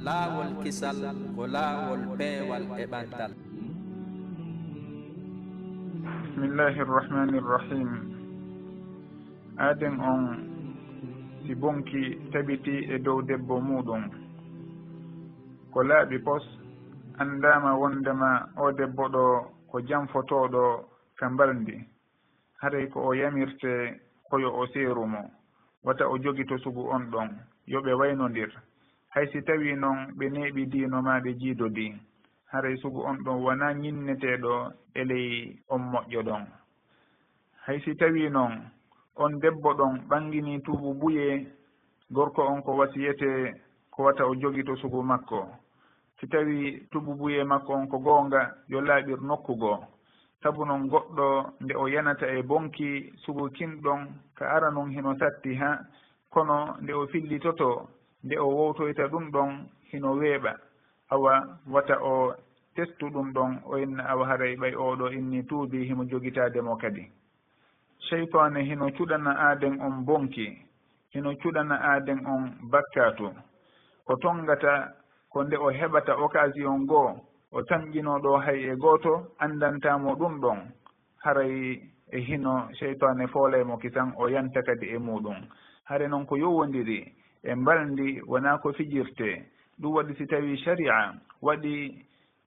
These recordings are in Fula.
laawol kisal ko laawol peewal e ɓantal. Bismillahi irrahmani irrahim. Aaden on si bonki tabiti e dow debbo muɗum ko laaɓi pos andama wondema o debbo ɗo ko janfotoɗo ka mbaldi haray ko o yamirte koyo o seerumo wata o jogi to sugu on ɗon yoɓe waynodir hay si tawi noon ɓe neeɓi diino ma ɓe jiidodi haray sugu on ɗon wona ñinneteɗo e ley on moƴƴo ɗon. Hay si tawi noon on debbo ɗon ɓangini tuubu buye gorko on ko wasiyete ko wata o jogi to sugu makko. Si tawi tuubu buye makko on ko goonga yo laaɓir nokkugoo. Sabu noon goɗɗo nde o yanata e bonki sugu kinɗon ka ara noon hino satti ha kono nde o fillitoto nde o wowtoyta ɗum ɗon hino weeɓa awa wata o testu ɗum ɗon o inna awa haray ɓay oɗo inni tuubi himo jogitademo kadi. Cheytane hino cuɗana aaden on bonki hino cuɗana aaden on bakkatu ko tongata ko nde o heɓata occasion goo o tamƴinoɗo hay e gooto andantamo ɗum ɗon haray e hino cheytane foolaymo kisan o yanta kadi e muɗum. Hare noon ko yowodiri e mbaldi wona ko fijirte ɗum waɗi si tawi sharia waɗi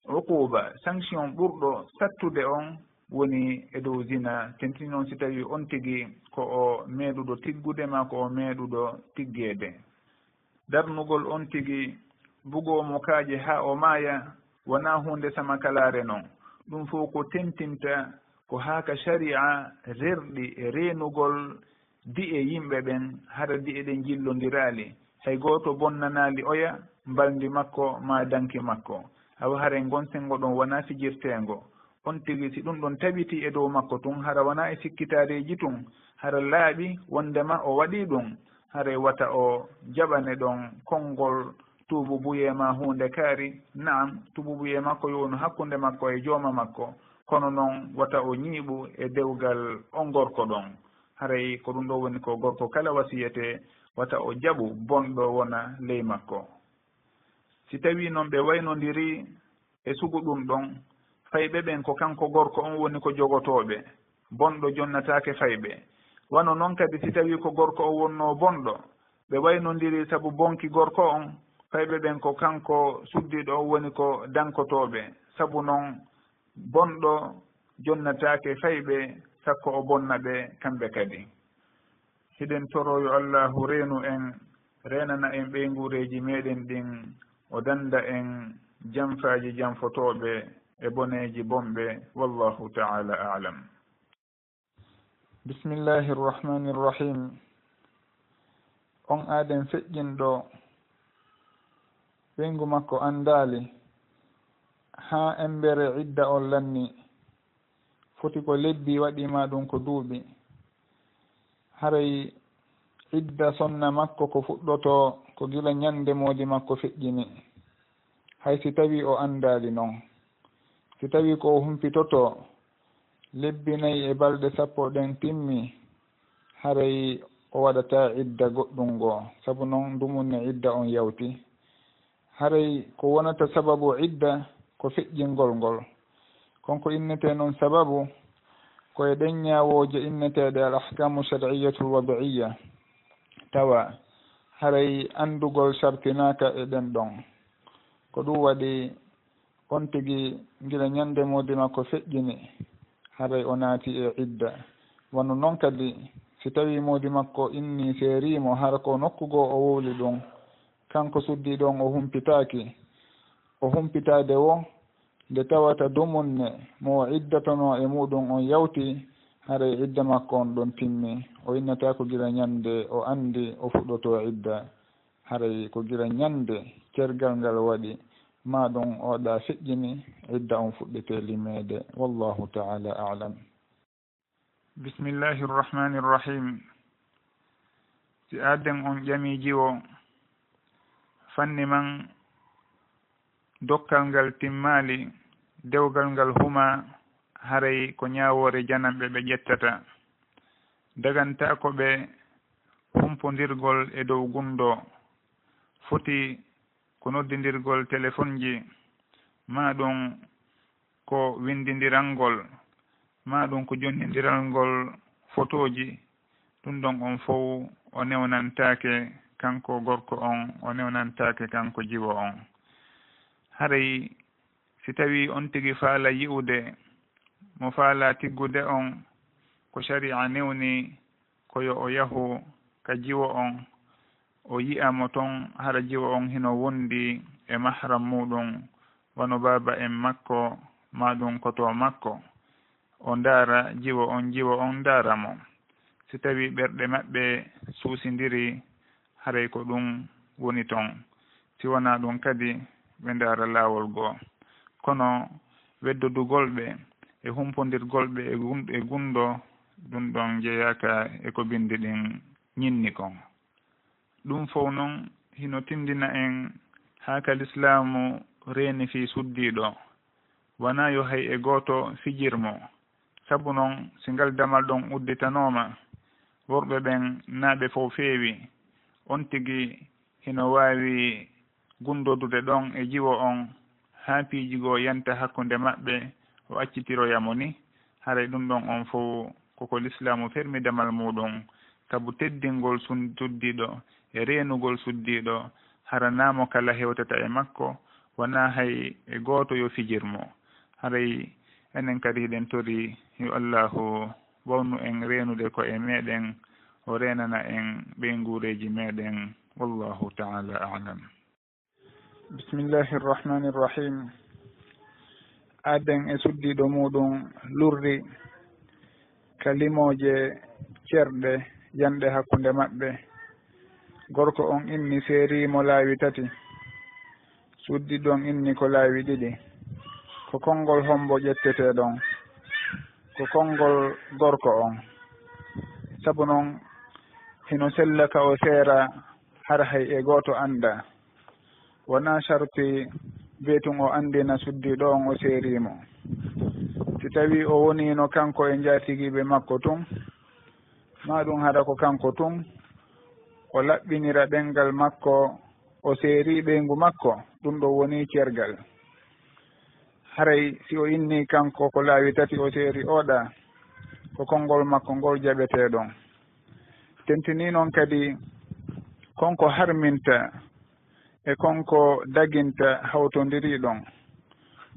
uquba sanction ɓurɗo sattude on woni e dow zina tenti noon si tawi on tigi ko o meeɗuɗo tiggude ma ko o meeɗuɗo tiggede. Darnugol on tigi bugomo kaaje ha o maaya wona hunde samakalare noon ɗum fof ko tentinta ko haaka sharia rerɗi e reenugol di'e yimɓe ɓen hara di'e ɗen jillodiraali hay gooto bonnanaali oya mbaldi makko ma danki makko awa hara gonsengo ɗon wona fijirtengo on tigi si ɗum ɗon tabiti e dow makko tun hara wona e sikkitareji tun hara laaɓi wondema o waɗi ɗum haray wata o jaɓane ɗon konngol tuubu buye ma hunde kaari naam tuubu buye makko yowno hakkunde makko e jooma makko kono noon wata o ñiiɓu e dewgal on gorko ɗon haray ko ɗum ɗo woni ko gorko kala wasiyete wata o jaɓu bonɗo wona ley makko. Si tawi noon ɓe waynodiri e sugu ɗum ɗon fayɓe ɓen ko kanko gorko on woni ko jogotoɓe bonɗo jonnatake fayɓe wano noon kadi si tawi ko gorko o wonno bonɗo ɓe waynodiri saabu bonki gorko on fayɓe ɓen ko kanko suddiɗo o woni ko dankotoɓe sabu noon bonɗo jonnatake fayɓe sakko o bonna ɓe kamɓe kadi. Hiɗen toroyo allahu reenu en renana en ɓeygureji meɗen ɗin o danda en janfaji janfotoɓe e boneji bomɓe wallahu ta'ala a'lam. Bismillahi irrahmani irrahim. On aaden feƴƴinɗo ɓeygu makko andali ha embere idda on lanni foti ko lebbi waɗima ɗum ko duuɓi haray idda sonna makko ko fuɗɗoto ko gila ñande moodi makko feƴƴini hay si tawi o andali noon si tawi ko o humpitoto lebbi 4 e balɗe 10 ɗen timmi haray o waɗata idda goɗɗum goo sabu noon dumunne idda on yawti haray ko wonata sababu idda ko feƴƴingol ngol konko innete noon sababu koye ɗen ñawoje inneteɗe al ahkamu shar'iyatu lwad'iyya tawa haray andugol sartinaka e ɗen ɗon ko ɗum waɗi on tigi gila ñande modi makko feƴƴini haray o naati e idda wano noon kadi si tawi modi makko inni seerimo hara ko nokkugo o wowli ɗum kanko suddi ɗon o humpitaki o humpitade wo nde tawata dumunne mo iddatono e muɗum on yawti haray idda makko on ɗon timmi o innata ko gila ñande o andi o fuɗɗoto idda haray ko gila ñande cergal ngal waɗi ma ɗum oɗa feƴƴini idda on fuɗɗete limede wallahu ta'ala a'lam. Bismillahi irrahmani irrahim. Si aaden on ƴamiji o fanni man dokkal ngal timmali dewgal ngal huma haray ko ñawore janamɓe ɓe ƴettata daganta ko ɓe humpodirgol e dow gundo foti ko noddidirgol téléphone ji ma ɗum ko windidiralngol ma ɗum ko jonnidiralngol photo ji ɗum ɗon on fof o newnantake kanko gorko on o newnantake kanko jiwo on haray si tawi on tigi faala yi'ude mo faala tiggude on ko sharia newni koyo o yahu ka jiwo on o yi'amo toon hara jiwo on hino wondi e mahram muɗum wano baba en makko maɗum koto makko o ndaara jiwo on ndaaramo si tawi ɓerɗe maɓɓe suusidiri haray ko ɗum woni toon si wona ɗum kadi ɓe ndaara laawol goo kono weddodugolɓe e humpodirgolɓe e gundo ɗum ɗon jeyaka eko bindi ɗin ñinni kon ɗum fof noon hino tindina en haa ka l'islamu reeni fi suddiɗo wona yo hay e gooto fijirmo sabu noon si ngal damal ɗon udditanoma worɓe ɓen naaɓe fof feewi on tigi hino waawi gundodude ɗon e jiwo on haa piijigo yanta hakkunde maɓɓe o accitiroyamo ni haray ɗum ɗon on fof koko l'islamu fermi damal muɗum sabu teddingol suddiɗo e reenugol suddiɗo haranamo kala hewtata e makko wona hay e gooto yo fijirmo haray enen kadi hiɗen tori yo allahu wawnu en reenude ko e meɗen o reenana en ɓey nguureji meɗen wallahu taala alam. Bismillahi irrahmani irrahim. Aden e suddiɗo muɗum lurri kalimoje cerɗe yanɗe hakkunde maɓɓe gorko on inni seerimo laawi tati suddiɗo on inni ko laawi ɗiɗi ko konngol hombo ƴetteteɗon ko konngol gorko on sabu noon hino sella ka o seera har hay e gooto annda wona sarti beetun o anndina suddiɗo on o seerimo si tawi o wonino kanko e njaatigiɓe makko tun ma ɗum haɗa ko kanko tun o laɓɓinira ɗengal makko o seeri ɓeyngu makko ɗum ɗo woni cergal haray si o inni kanko ko laawi tati o seeri oɗa ko konngol makko ngol jaɓeteɗon tentini noon kadi konko harminta e konko daginta hawtodiri ɗon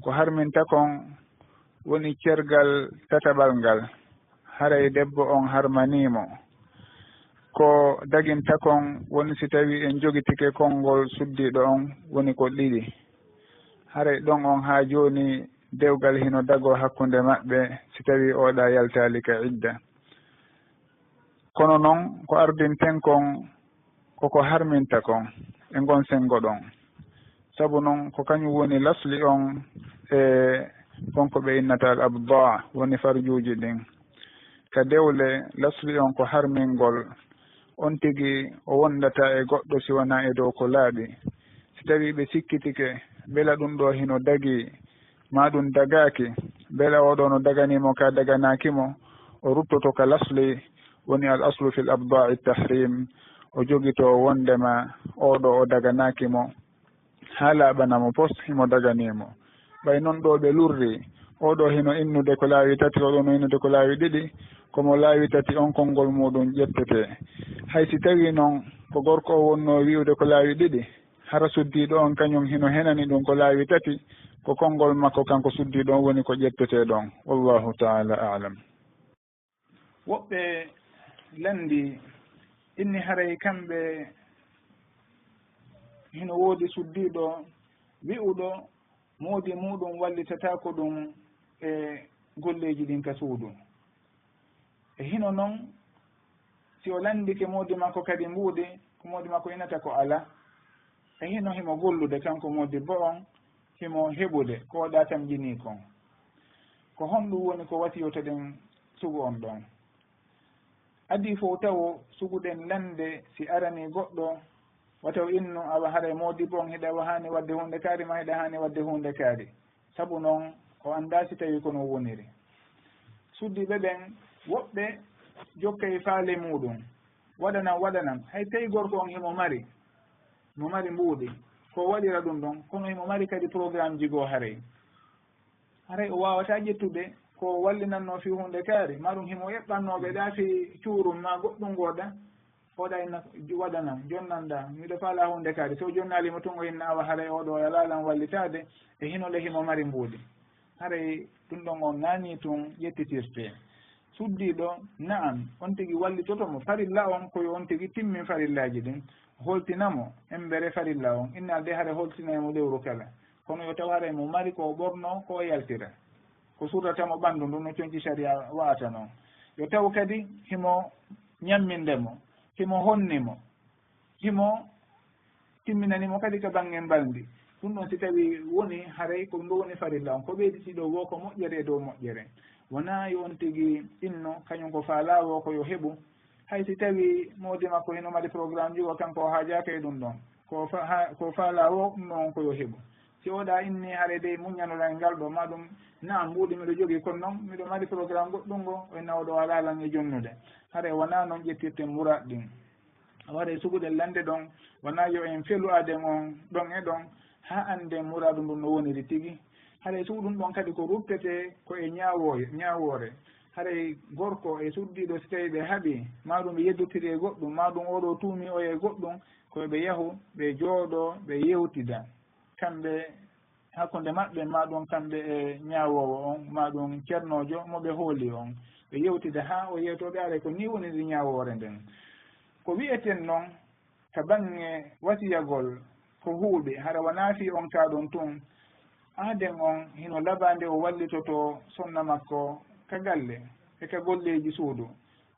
ko harminta kon woni cergal tataɓal ngal haray debbo on harmanimo ko daginta kon woni si tawi en jogitike konngol suddiɗo on woni ko ɗiɗi haray ɗon on haa jooni dewgal hino dago hakkunde maɓɓe si tawi oɗa yaltali ka idda kono noon ko ardinten kon koko harminta kon e ngon sengo ɗon sabu noon ko kañum woni lasli on e konko ɓe innata al abda woni farjuuji ɗin ka dewle lasli on ko harmingol on tigi o wondata e goɗɗo si wona e dow ko laaɓi si tawi ɓe sikkitike bela ɗum ɗo hino dagi ma ɗum dagaki bela oɗo no daganimo ka daganakimo o ruttoto ka lasli woni al aslu fil abda'i tahrim o jogito wondema oɗo o daganakimo ha laaɓanamo post himo daganimo ɓay noon ɗo ɓe lurri oɗo hino innude ko laawi tati oɗo no innude ko laawi ɗiɗi komo laawi tati on konngol muɗum ƴettete hay si tawi noon ko gorko o wonno wi'ude ko laawi ɗiɗi hara suddiɗo on kañum hino henani ɗum ko laawi tati ko konngol makko kanko suddiɗo on woni ko ƴettete ɗon wallahu taala alam. Woɓɓe landi inni haray kamɓe hino woodi suddiɗo wi'uɗo moodi muɗum wallitatako ɗum e golleji ɗin ka suudu e hino noon si o landike moodi makko kadi mbuuɗi ko moodi makko inata ko ala e hino himo gollude kanko moodi bo on himo heɓude ko waɗa tam jini kon ko honɗum woni ko wasiyotoɗen sugu on ɗon adi fof taw suguɗen lande si arani goɗɗo wataw innu awa haray moodi bon hiɗa hani wadde hunde kaari ma hiɗa hani wadde hunde kaari sabu noon o anda si tawi kono woniri suddiɓe ɓen woɓɓe jokkay faale muɗum waɗanam hay tawi gorko on himo mari mbuuɗi ko waɗira ɗum ɗon kono himo mari kadi programme ji goo haray o wawata ƴettude ko wallinanno fi hunde kaari maɗum himo eɓɓannoɓe ɗa fi cuurum ma goɗɗum gooɗa oɗa inna waɗanam jonnanɗa miɗo faala hunde kaari so jonnalimo tun o inna awa haray oɗo yalalan wallitade e hinole himo mari mbuuɗi haray ɗum ɗon on nani tun ƴettitirte suddiɗo na'am on tigui wallitotomo farilla on koyo on tigui timmin farillaji ɗin holtinamo embere farilla on innalde haare holtinaymo lewru kala kono yo taw haray mo mari ko ɓorno ko yaltira ko surratamo ɓandu ndu no coñci saria wa'ata noon yo taw kadi himo ñammindemo himo honnimo himo timminanimo kadi ko banggen balndi ɗum ɗon si tawi woni haray ko ndu woni farilla on ko ɓeyditiɗo wo ko moƴƴere e dow moƴƴere wona yo on tigui inno kañum ko faalawo ko yo heɓu hay si tawi modi makko hino mbaɗi programme ji o kanko o haajaka e ɗum ɗon ko faalawo ɗum ɗon ko yo heɓu si oɗa inni haare dey muñanolal ngal ɗo maɗum naam mbuɗi miɗo jogui kono noon miɗo mari programme goɗɗum ngo o nawɗo alalan e jonnude haare wona noon ƴettirte mburat ɗin waɗa suguɗel lande ɗon wona yo en felu aden on ɗon e ɗon ha ande muradu ndun no woniri tigui haɗa suuɗum ɗon kadi ko ruptete ko e ñawore haɗa gorko e suddiɗo so tawi ɓe haaɓi maɗum ɓe yeddotiri e goɗɗum maɗum oɗo tuumi o e goɗɗum koɓe yahu ɓe jooɗo ɓe yewtida kamɓe hakkude maɓɓe maɗum kamɓe e ñawowo on maɗum ceernojo moɓe hooli on ɓe yewtida ha o yewtoɓe are ko ni woniri ñawore nden ko wiyeten noon ka bange wasiyagol ko huuɓi haɗa wona fi on kaɗon tun aaden on hino labande o wallitoto sonna makko ka galle e ka golleji suudu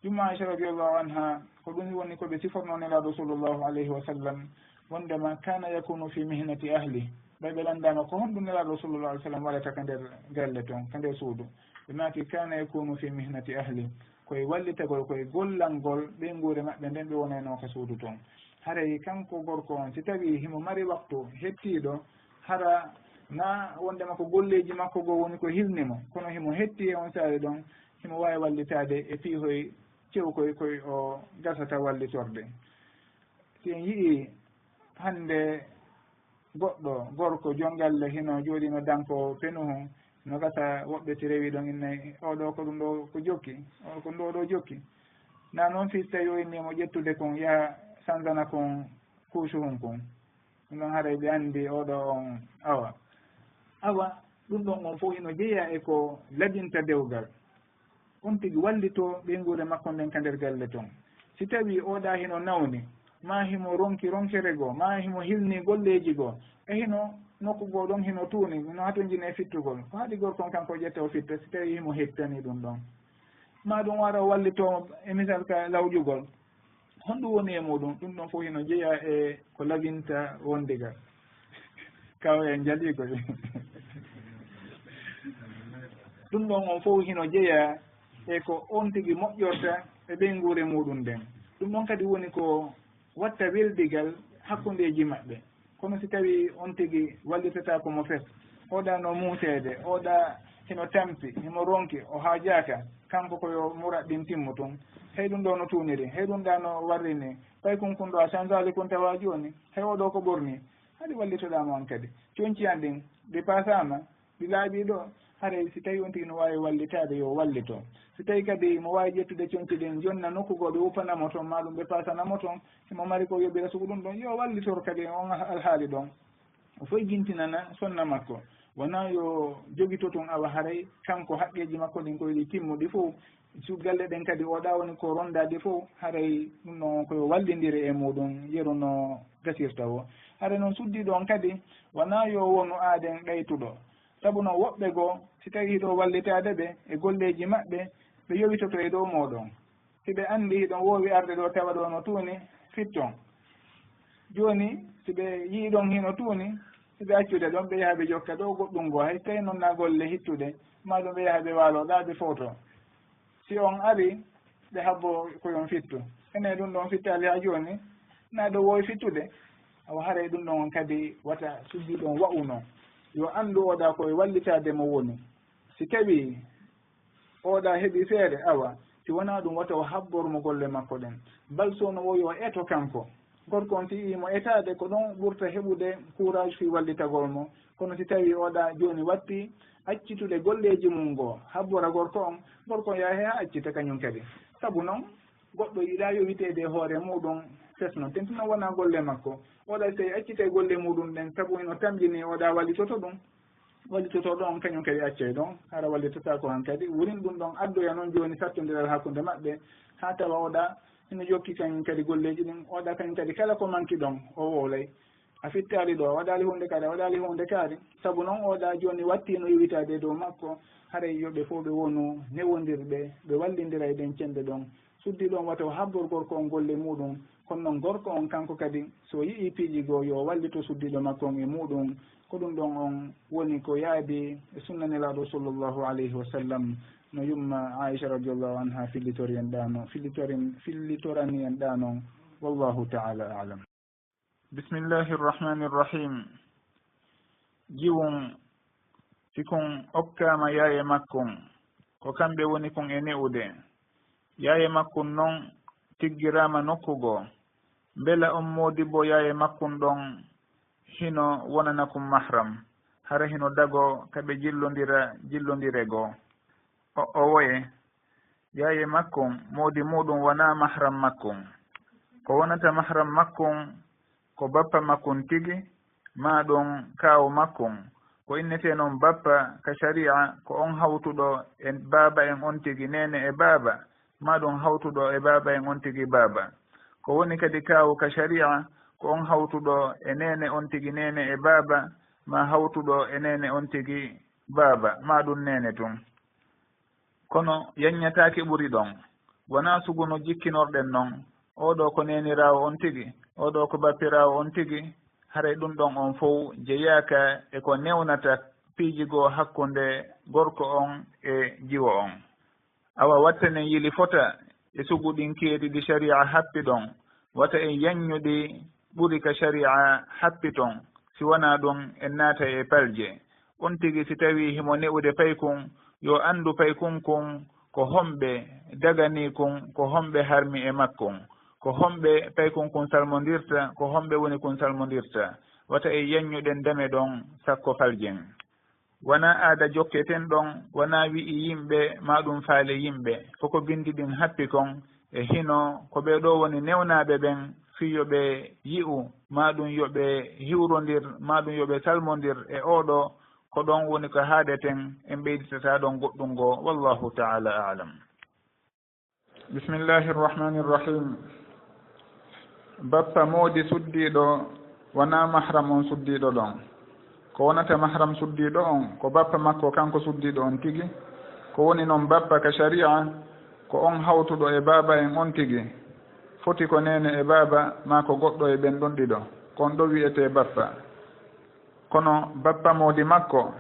jumma aicha radiallahu anha ko ɗum woni koɓe siforno nelaɗo sallllahu alayhi wa sallam wondema kana yakunu fi mihnati ahli ɓayɓe landama ko honɗum nelaɗo sallllahu alih w sallam waɗata ka nder galle toon ka nder suudu ɓe maki kana yakunu fi mihnati ahli koye wallitagol koye gollangol ɓeyngure maɓɓe nden ɓe wonayno ka suudu toon haray kanko gorko on si tawi himo mari waktu hettiɗo hara na wondema ko golleji makko goo woni ko hilnimo kono himo hetti e on saari ɗon himo wawi wallitade e piihoye cewkoy koye o gasata wallitorde si en yii hande goɗɗo gorko jongalle hino jooɗino danko penuhu no gasa woɓɓe si rewi ɗon innayi oɗo ko ɗum ɗo ko jokki ko ndo ɗo jokki na noon fis tawi o innimo ƴettude kon yaha sanzana kon kuusuhum kon ɗum ɗon haara ɓe andi oɗo on awa ɗum ɗon on fof hino jeeya e ko labinta dewgal on tigui wallito ɓeyngure makko nden ka nder galle toon si tawi oɗa hino nawni ma himo ronkere goo ma himo hilni golleji goo e hino nokku goo ɗon hino tuuni no hato jine fittugol ko haɗi gorkon kanko ƴetta o fitta si tawi himo hettani ɗum ɗon ma ɗum wara wallito e misal ka lawƴugol honɗum woni e muɗum ɗum ɗon fof hino jeeya e ko labinta wondigal kaw en jaali koy ɗum ɗon on fof hino jeeya e ko on tigui moƴƴorta e ɓeyngure muɗum nden ɗum ɗon kadi woni ko watta weldigal hakkudeji maɓɓe kono si tawi on tigui wallitata komo fes oɗa no muusede oɗa hino tampi himo ronki o haajaka kanko koyo murat ɗin timmu tun hey ɗum ɗo no tuniri hey ɗum ɗa no warrini ɓay kunkun ɗo a changeali kon tawa joni hay oɗo ko ɓorni haɗi wallitoɗama on kadi conciyan ɗin ɗi pasama ɗi laaɓi ɗo haray si tawi on tigui no wawi wallitade yo wallito si tawi kadi mo wawi ƴettude conci ɗin jonna nokkugo ɓe wupanamo toon maɗum ɓe pasanamo toon himo mari ko yoɓira sugu ɗum ɗon yo wallitor kadi on alhaali ɗon o foy jintinana sonna makko wona yo jogito toon awa haray kanko haqqeji makko ɗin koyeɗi timmuɗi fof su galle ɗen kadi oɗa woni ko rondaɗi fof haray ɗum ɗon koyo wallidiri e muɗum yeru no gasirta o haray noon suddiɗo on kadi wona yo wonu aaden ɗaytuɗo saabu noon woɓɓe goo si tawi hiɗo wallitade ɓe e golleji maɓɓe ɓe yowitoto e dow moɗon siɓe andi hiɗon wowi arde ɗo tawa ɗo no tuuni fitton joni siɓe yiiɗon hino tuuni siɓe accude ɗon ɓe yaaha ɓe jokka ɗo goɗɗum goo hay tawi noon na golle hittude maɗum ɓe yaaha ɓe waalo ɗaɓe foto si on ari ɓe habbo koyon fittu ene ɗum ɗon fittali ha joni na ɗo wowi fittude awa haray ɗum ɗon kadi wata suddiɗon wa'uno yo anndu oɗa koye wallitade mo woni si tawi oɗa heeɓi feere awa si wona ɗum wata o habbormo golle makko ɗen bal so no wowi o eto kanko gorko on si yimo etade ko ɗon ɓurta heɓude courage fi wallitagol mo. Kono si tawi oɗa joni watti accitude golleji mum ngo habbora gorko on yaha ha accita kañum kadi. Saabu noon goɗɗo yiɗa yowitede e hoore muɗum fesno tentino wona golle makko. Oɗa so accite golle muɗum ɗen saabu eno tambini oɗa wallitoto ɗum. Wallitoto ɗon kañum kadi accay ɗon hara wallitota ko han kadi wurin ɗum ɗon addoya noon joni sattodiral hakkude maɓɓe ha tawa oɗa ene jokki kañum kadi golleji ɗin oɗa kañum kadi kala ko manki ɗon o wowlay a fittali ɗo waɗali hunde kadi a waɗali hunde kaari saabu noon oɗa joni wattino yewitade dow makko haray yoɓe fof ɓe wonu newodirɓe ɓe wallidira e ɗen cende ɗon suddi ɗon wata o habbor gorko on golle muɗum kono noon gorko on kanko kadi so yii piiji goo yo wallito suddiɗo makko on e muɗum ko ɗum ɗon on woni ko yaadi e sunnanelaɗo sallllahu alayhi wa sallam no yumma aicha radiallahu anha fillitori en ɗano fillitorani en ɗanon wallahu taala alam. Bismillahi rrahmani rrahim. Jiwon sikon okkama yaye makkon ko kamɓe woni kon e ne'ude yaye makkon noon tiggirama nokkugo beela on modibo yaye makkon ɗon hino wonana kum mahram hara hino dago kaɓe jillodire goo o woye yaye makkon modi muɗum wona mahram makkon ko wonata mahram makkon ko bappa makkon tigi ma ɗum kawo makkon ko innete noon bappa ka sharia ko on hawtuɗo e baaba en on tigi nene e baaba ma ɗum hawtuɗo e baaba en on tigi baaba ko woni kadi kawo ka sharia ko on hawtuɗo e nene on tigi nene e baaba ma hawtuɗo e nene on tigi baaba ma ɗum nene tun kono yanñataki ɓuri ɗon wona suguno jikkinorɗen noon oɗo ko nenirawo on tigi oɗo ko bappirawo on tigi haray ɗum ɗon on fof jeyaka e ko newnata piijigo hakkunde gorko on e jiwo on awa wattanen yili fota e suguɗin keedi ɗi sharia happi ɗon wata en yanñuɗi ɓuri ka sharia happi ton si wona ɗum en naata e palje on tigi si tawi himo ne'ude paykun yo andu paykun kun ko homɓe dagani kun ko homɓe harmi e makkon ko homɓe paykun kun salmodirta ko homɓe woni kun salmodirta wata e yanñuɗen dame ɗon sakko faljen wona aada jokketen ɗon wona wi'i yimɓe ma ɗum faale yimɓe foko bindi ɗin happi kon e hino ko ɓe ɗo woni newnaɓe ɓen fi yoɓe yi'u ma ɗum yoɓe hiwrodir ma ɗum yoɓe salmodir e oɗo ko ɗon woni ko haadeten en ɓeyditata ɗon goɗɗum ngo wallahu taala alam. Bismillahi rrahmani rrahim. Bappa moodi suddiɗo wona mahram on suddiɗo ɗon ko wonata mahram suddiɗo on ko bappa makko kanko suddiɗo on tigi ko woni noon bappa ka sharia ko on hawtuɗo e baaba en on tigi foti ko nene e baaba ma ko goɗɗo e ɓen ɗon ɗiɗo kon ɗo wiyete bappa kono bappa moodi makko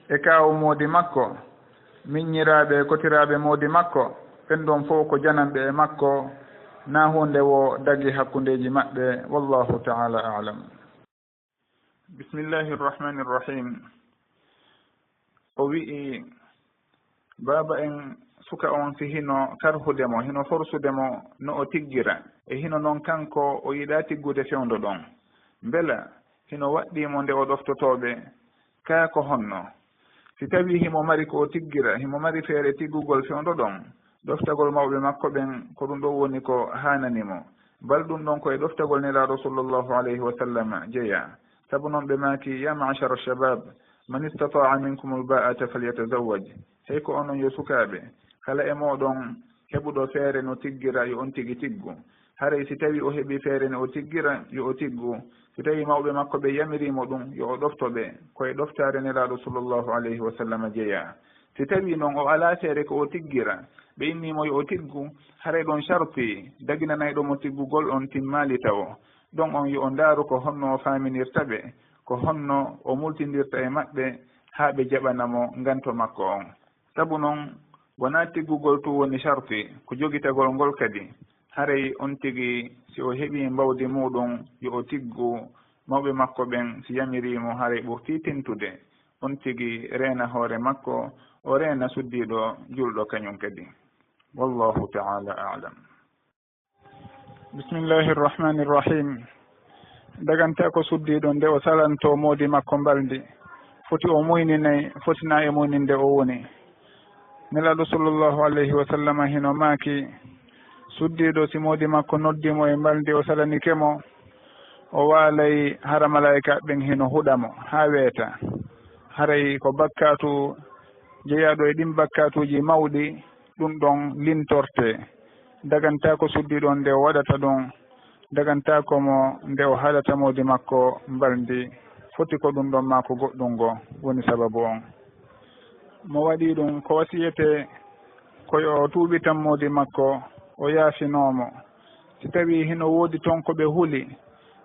e kawo moodi makko miññiraɓe kotiraɓe moodi makko ɓen ɗon fof ko jananɓe e makko na hunde wo dagi hakkundeji maɓɓe wallahu taala alam. Bismillahi rrahmani rrahim. O wi'i baaba en suka on si hino karhudemo hino forsudemo no o tiggira e hino noon kanko o yiɗa tiggude fewndo ɗon beela hino waɗɗimo nde o ɗoftotoɓe kaa ko honno si tawi himo mari ko o tiggira himo mari feere tiggugol fewndo ɗon ɗoftagol mawɓe makko ɓen ko ɗum ɗo woni ko hananimo bal ɗum ɗon koye ɗoftagol nelaɗo sallllahu alayhi wa sallam jeeya saabu noon ɓe maaki ya machara shabab man istataa minkum alba'ata falyatazawaj hey ko onon yo sukaɓe kala e moɗon heɓuɗo feere no tiggira yo on tigi tiggu haray si tawi o heeɓi feere no o tiggira yo o tiggu si tawi mawɓe makko ɓe yamirimo ɗum yo o ɗoftoɓe koye ɗoftare nelaɗo sallllahu alayhi wa sallam jeeya si tawi noon o ala feere ko o tiggira ɓe innimo yo o tiggu haray ɗon sharti daginanayɗomo tiggugol on timmali taw ɗon on yo o ndaaru ko honno o faminirta ɓe ko honno o multidirta e maɓɓe haa ɓe jaɓanamo nganto makko on sabu noon wona tiggugol tu woni sharti ko jogitagol ngol kadi haray on tigi si o heɓi mbawdi muɗum yo o tiggu mawɓe makko ɓen si yamirimo haray ɓurti tentude on tigi reena hoore makko o reena suddiɗo julɗo kañum kadi wallahu taala alam. bisimillahi irrahmani irrahim. dagante ko suddiɗo nde o salanto moodi makko mbaldi foti o moyninayi fotina e moyninde o woni. nelaɗo sallllahu alayhi wa sallam hino maaki suddiɗo si moodi makko noddimo e mbaldi o salanikemo o waalay hara malayika ɓen hino huɗamo ha weeta haray ko bakkatu jeeyaɗo e ɗin bakkatuji mawɗi ɗum ɗon lintorte daganta ko suddiɗo nde o waɗata ɗum daganta komo nde o haalata moodi makko mbaldi foti ko ɗum ɗon ma ko goɗɗum ngo woni sababu on mo waɗi ɗum ko wasiyete koyo o tuuɓitan moodi makko o yaafinomo si tawi hino woodi toon ko ɓe huuli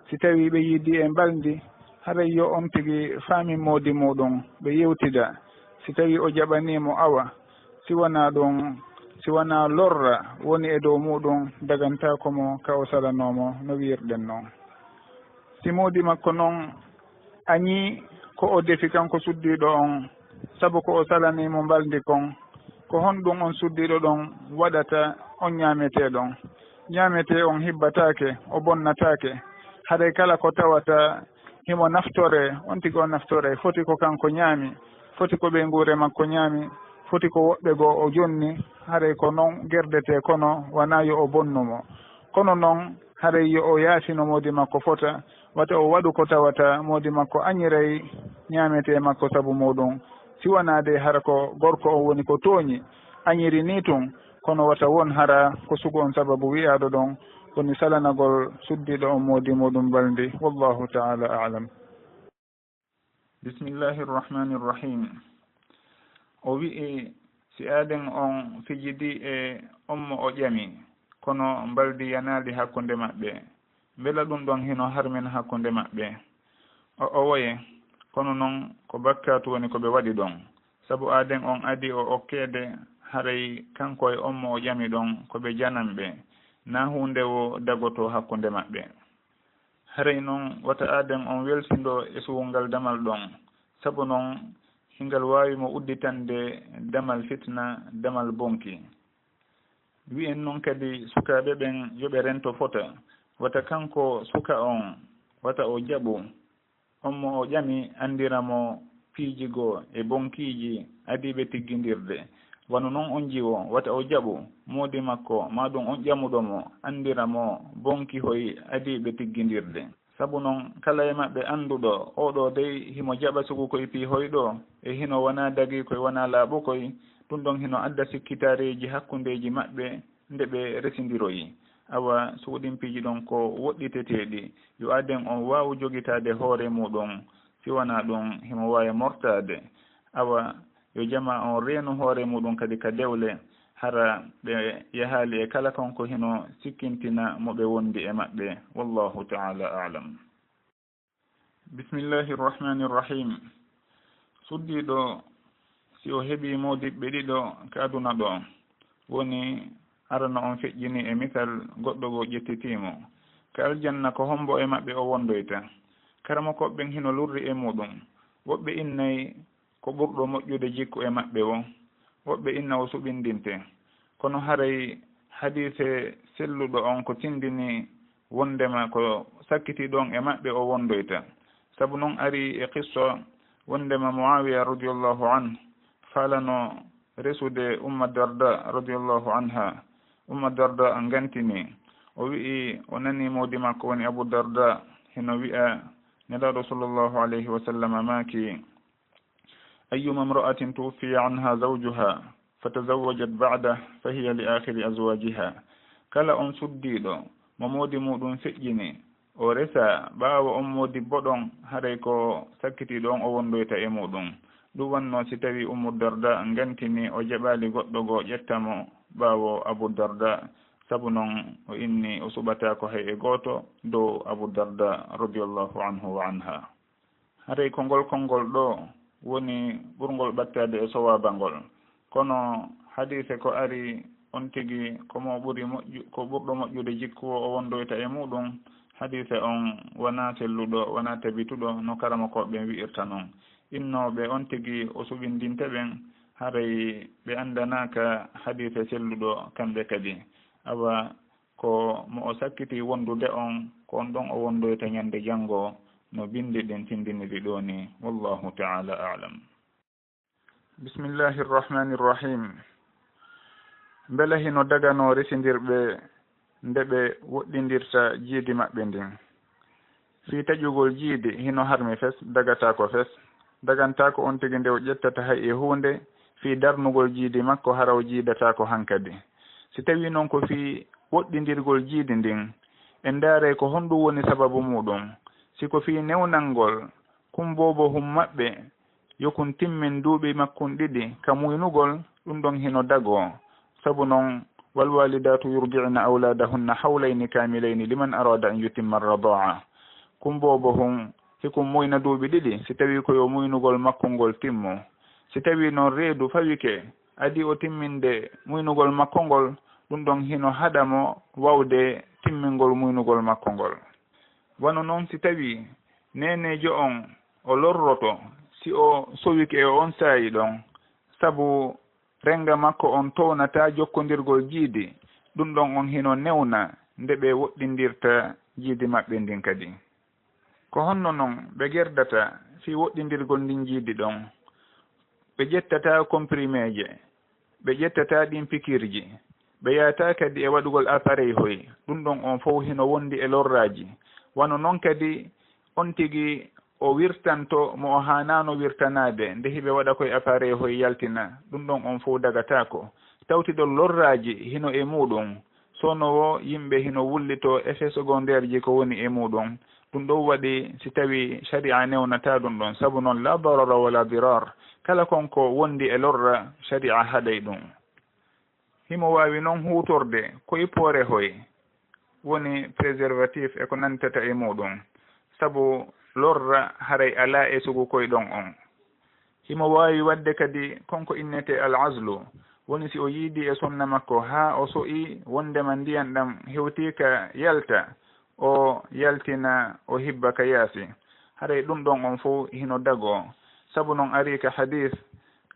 si tawi ɓe yiidi e mbaldi haray yo on tigi faamin moodi muɗum ɓe yewtida si tawi o jaɓanimo awa si wona lorra woni e dow muɗum daganta komo ka o salanomo no wirɗen noon. si moodi makko noon añi ko o defi kanko suddiɗo on sabu ko o salanimo mbaldi kon ko honɗum on suddiɗo ɗon waɗata on ñaameteɗon ñaamete on hibbatake o bonnatake haɗay kala ko tawata himo naftore on tigi o naftore foti ko kanko ñaami foti ko ɓe nguure makko ñaami foti ko woɓɓe goo o jonni haray ko noon gerdete kono wona yo o bonnumo kono noon haray yo o yaafino moodi makko fota wata o waɗu ko tawata moodi makko añiray ñaamete makko sabu muɗum si wonade hara ko gorko o woni ko tooñi añiri ni tun kono wata won hara ko sugu on sababu wiyaɗo ɗon woni salanagol suddiɗo on moodi muɗum mbaldi wallahu taala alam. bisimillahi irrahmani irrahim. o wi'i si aaden on fijidi e ommo o ƴami kono mbaldi yanaali hakkunde maɓɓe mbela ɗum ɗon hino harmin hakkunde maɓɓe o woye kono noon ko bakkatu woni ko ɓe waɗi ɗon sabu aaden on adi o okkeede haray kanko e ommo o ƴami ɗon ko ɓe jananɓe na hunde wo dagoto hakkunde maɓɓe haray noon wata aaden on welsindo e suwungal damal ɗon sabu noon hingal waawimo udditande damal fitna damal bonki wi'en noon kadi sukaaɓe ɓen yoɓe rento fota wata kanko suka on wata o jaɓu on mo o ƴami andiramo piijigo e bonkiji adiɓe tiggindirde wano noon on jiwo wata o jaɓu moodi makko ma ɗum on ƴamuɗomo andiramo bonki hoy adiɓe tiggindirde sabu noon kala e maɓɓe annduɗo oɗo dey himo jaɓa sugu koye pii hoyɗo e hino wona dagi koye wona laaɓu koye ɗum ɗon hino adda sikkitareji hakkundeji maɓɓe nde ɓe resindiroyi awa suuɗin piiji ɗon ko woɗɗiteteɗi yo aden on wawu jogitade hoore muɗum si wona ɗum himo wawi mortade awa yo jama on reenu hoore muɗum kadi ka dewle hara ɓe yahali e kala konko hino sikkintina moɓe wondi e maɓɓe wallahu taala alam. bisimillahi irrahmani irrahim. suddiɗo si o heeɓi modiɓɓe ɗiɗo ka aduna ɗo woni arano on feƴƴini e misal goɗɗo go ƴettitimo ka aljanna ko hombo e maɓɓe o wondoyta karama koɓɓen hino lurri e muɗum woɓɓe innayi ko ɓurɗo moƴƴude jikku e maɓɓe o woɓɓe inna o suɓindinte kono haray hadise selluɗo on ko tindini wondema ko sakkiti ɗon e maɓɓe o wondoyta sabu noon ari e qissa wondema Muawiya radiallahu anhu falano resude Umma Darda radiallahu anha Umma Darda ngantini o wi'i o nani mawdi makko woni Abu Darda hino wi'a nelaɗo sallllahu alayhi wa sallam maaki ayyuma imra'atin tuwfiya anha zawjuha fatazawwajat ba'da fahiya li akhiri azwajiha kala on suddiɗo mo mawdi muɗum feƴƴini o resa ɓaawo on mawdi boɗon haray ko sakkitiɗo on o wondoyta e muɗum ɗum wanno si tawi Ummu Darda ngantini o jaɓali goɗɗo go ƴettamo ɓaawo Abu Darda sabu noon o inni o suɓatako hay e gooto dow Abu Darda radiallahu anhu wa anha haray ko ngol ɗo woni ɓurgol ɓattade e sowaba ngol kono hadise ko ari on tigi komo ɓuri ko ɓurɗo moƴƴude jikku o wondoyta e muɗum hadise on wona selluɗo wona tabituɗo no karama koɓe wi'irta noon innoɓe on tigi o suɓindinte ɓen haray ɓe andanaka hadise selluɗo kamɓe kadi awa ko mo o sakkiti wondude on ko on ɗon o wondoyta ñande janngo no bindi ɗen tindiniri ɗo ni. Wallahu ta'ala a'lam. Bismillahi rrahmani rrahim. Mbela hino dagano resindirɓe nde ɓe woɗɗindirta jiidi maɓɓe ndin. Fii taƴugol jiidi hino harmi fes, dagata ko fes, daganta ko on tigi nde o ƴettata hay e hunde. Fii darnugol jiidi makko haraw jiidata ko hankadi. Si tawi noon ko fii woɗɗindirgol jiidi ndin en ndaare ko honɗum woni sababu muɗum. siko fi newnalngol kumbobo hum maɓɓe yokun timmin duuɓi makkun ɗiɗi ka muynugol ɗum ɗon hino dago sabu noon walwalidatu yurdi'na awladahunna hawlayni kamilayni liman arada an yutimma arradaa kumbobo hum hikum muyna duuɓi ɗiɗi si tawi koyo muynugol makkungol timmo si tawi noon reedu fawike adi o timminde muynugol makkongol ɗum ɗon hino haɗamo wawde timmingol muynugol makkongol. Wano noon si tawi nenejo on o lorroto si o sowike e on saayi ɗon sabu renga makko on townata jokkodirgol jiidi ɗum ɗon on hino newna nde ɓe woɗɗindirta jiidi maɓɓe ndin kadi. Ko honno noon ɓe gerdata fi woɗɗindirgol ndin jiidi ɗon ɓe ƴettata comprimé je ɓe ƴettata ɗin pikirji ɓe yahata kadi e waɗugol appareil hoy ɗum ɗon on fof hino wondi e lorraji. Wano noon kadi on tigi o wirtanto mo o hanano wirtanade nde hiɓe waɗa koye appareil hoy yaltina ɗum ɗon on fof dagatako tawtiɗol lorraji hino e muɗum sonowo yimɓe hino wullito effet secondaire ji ko woni e muɗum ɗum ɗon waɗi si tawi sharia newnata ɗum ɗon sabu noon la darara wala dirar kala konko wondi e lorra sharia haɗay ɗum. Himo wawi noon hutorde koye poore hoy woni préservatif e ko nantata e muɗum sabu lorra haray ala e sugu koye ɗon on. Himo wawi wadde kadi konko innete al azlu woni si o yiidi e sonna makko ha o so'i wondema ndiyan ɗam hewtika yalta o yaltina o hibba ka yaasi haray ɗum ɗon on fof hino dago sabu noon ari ka hadith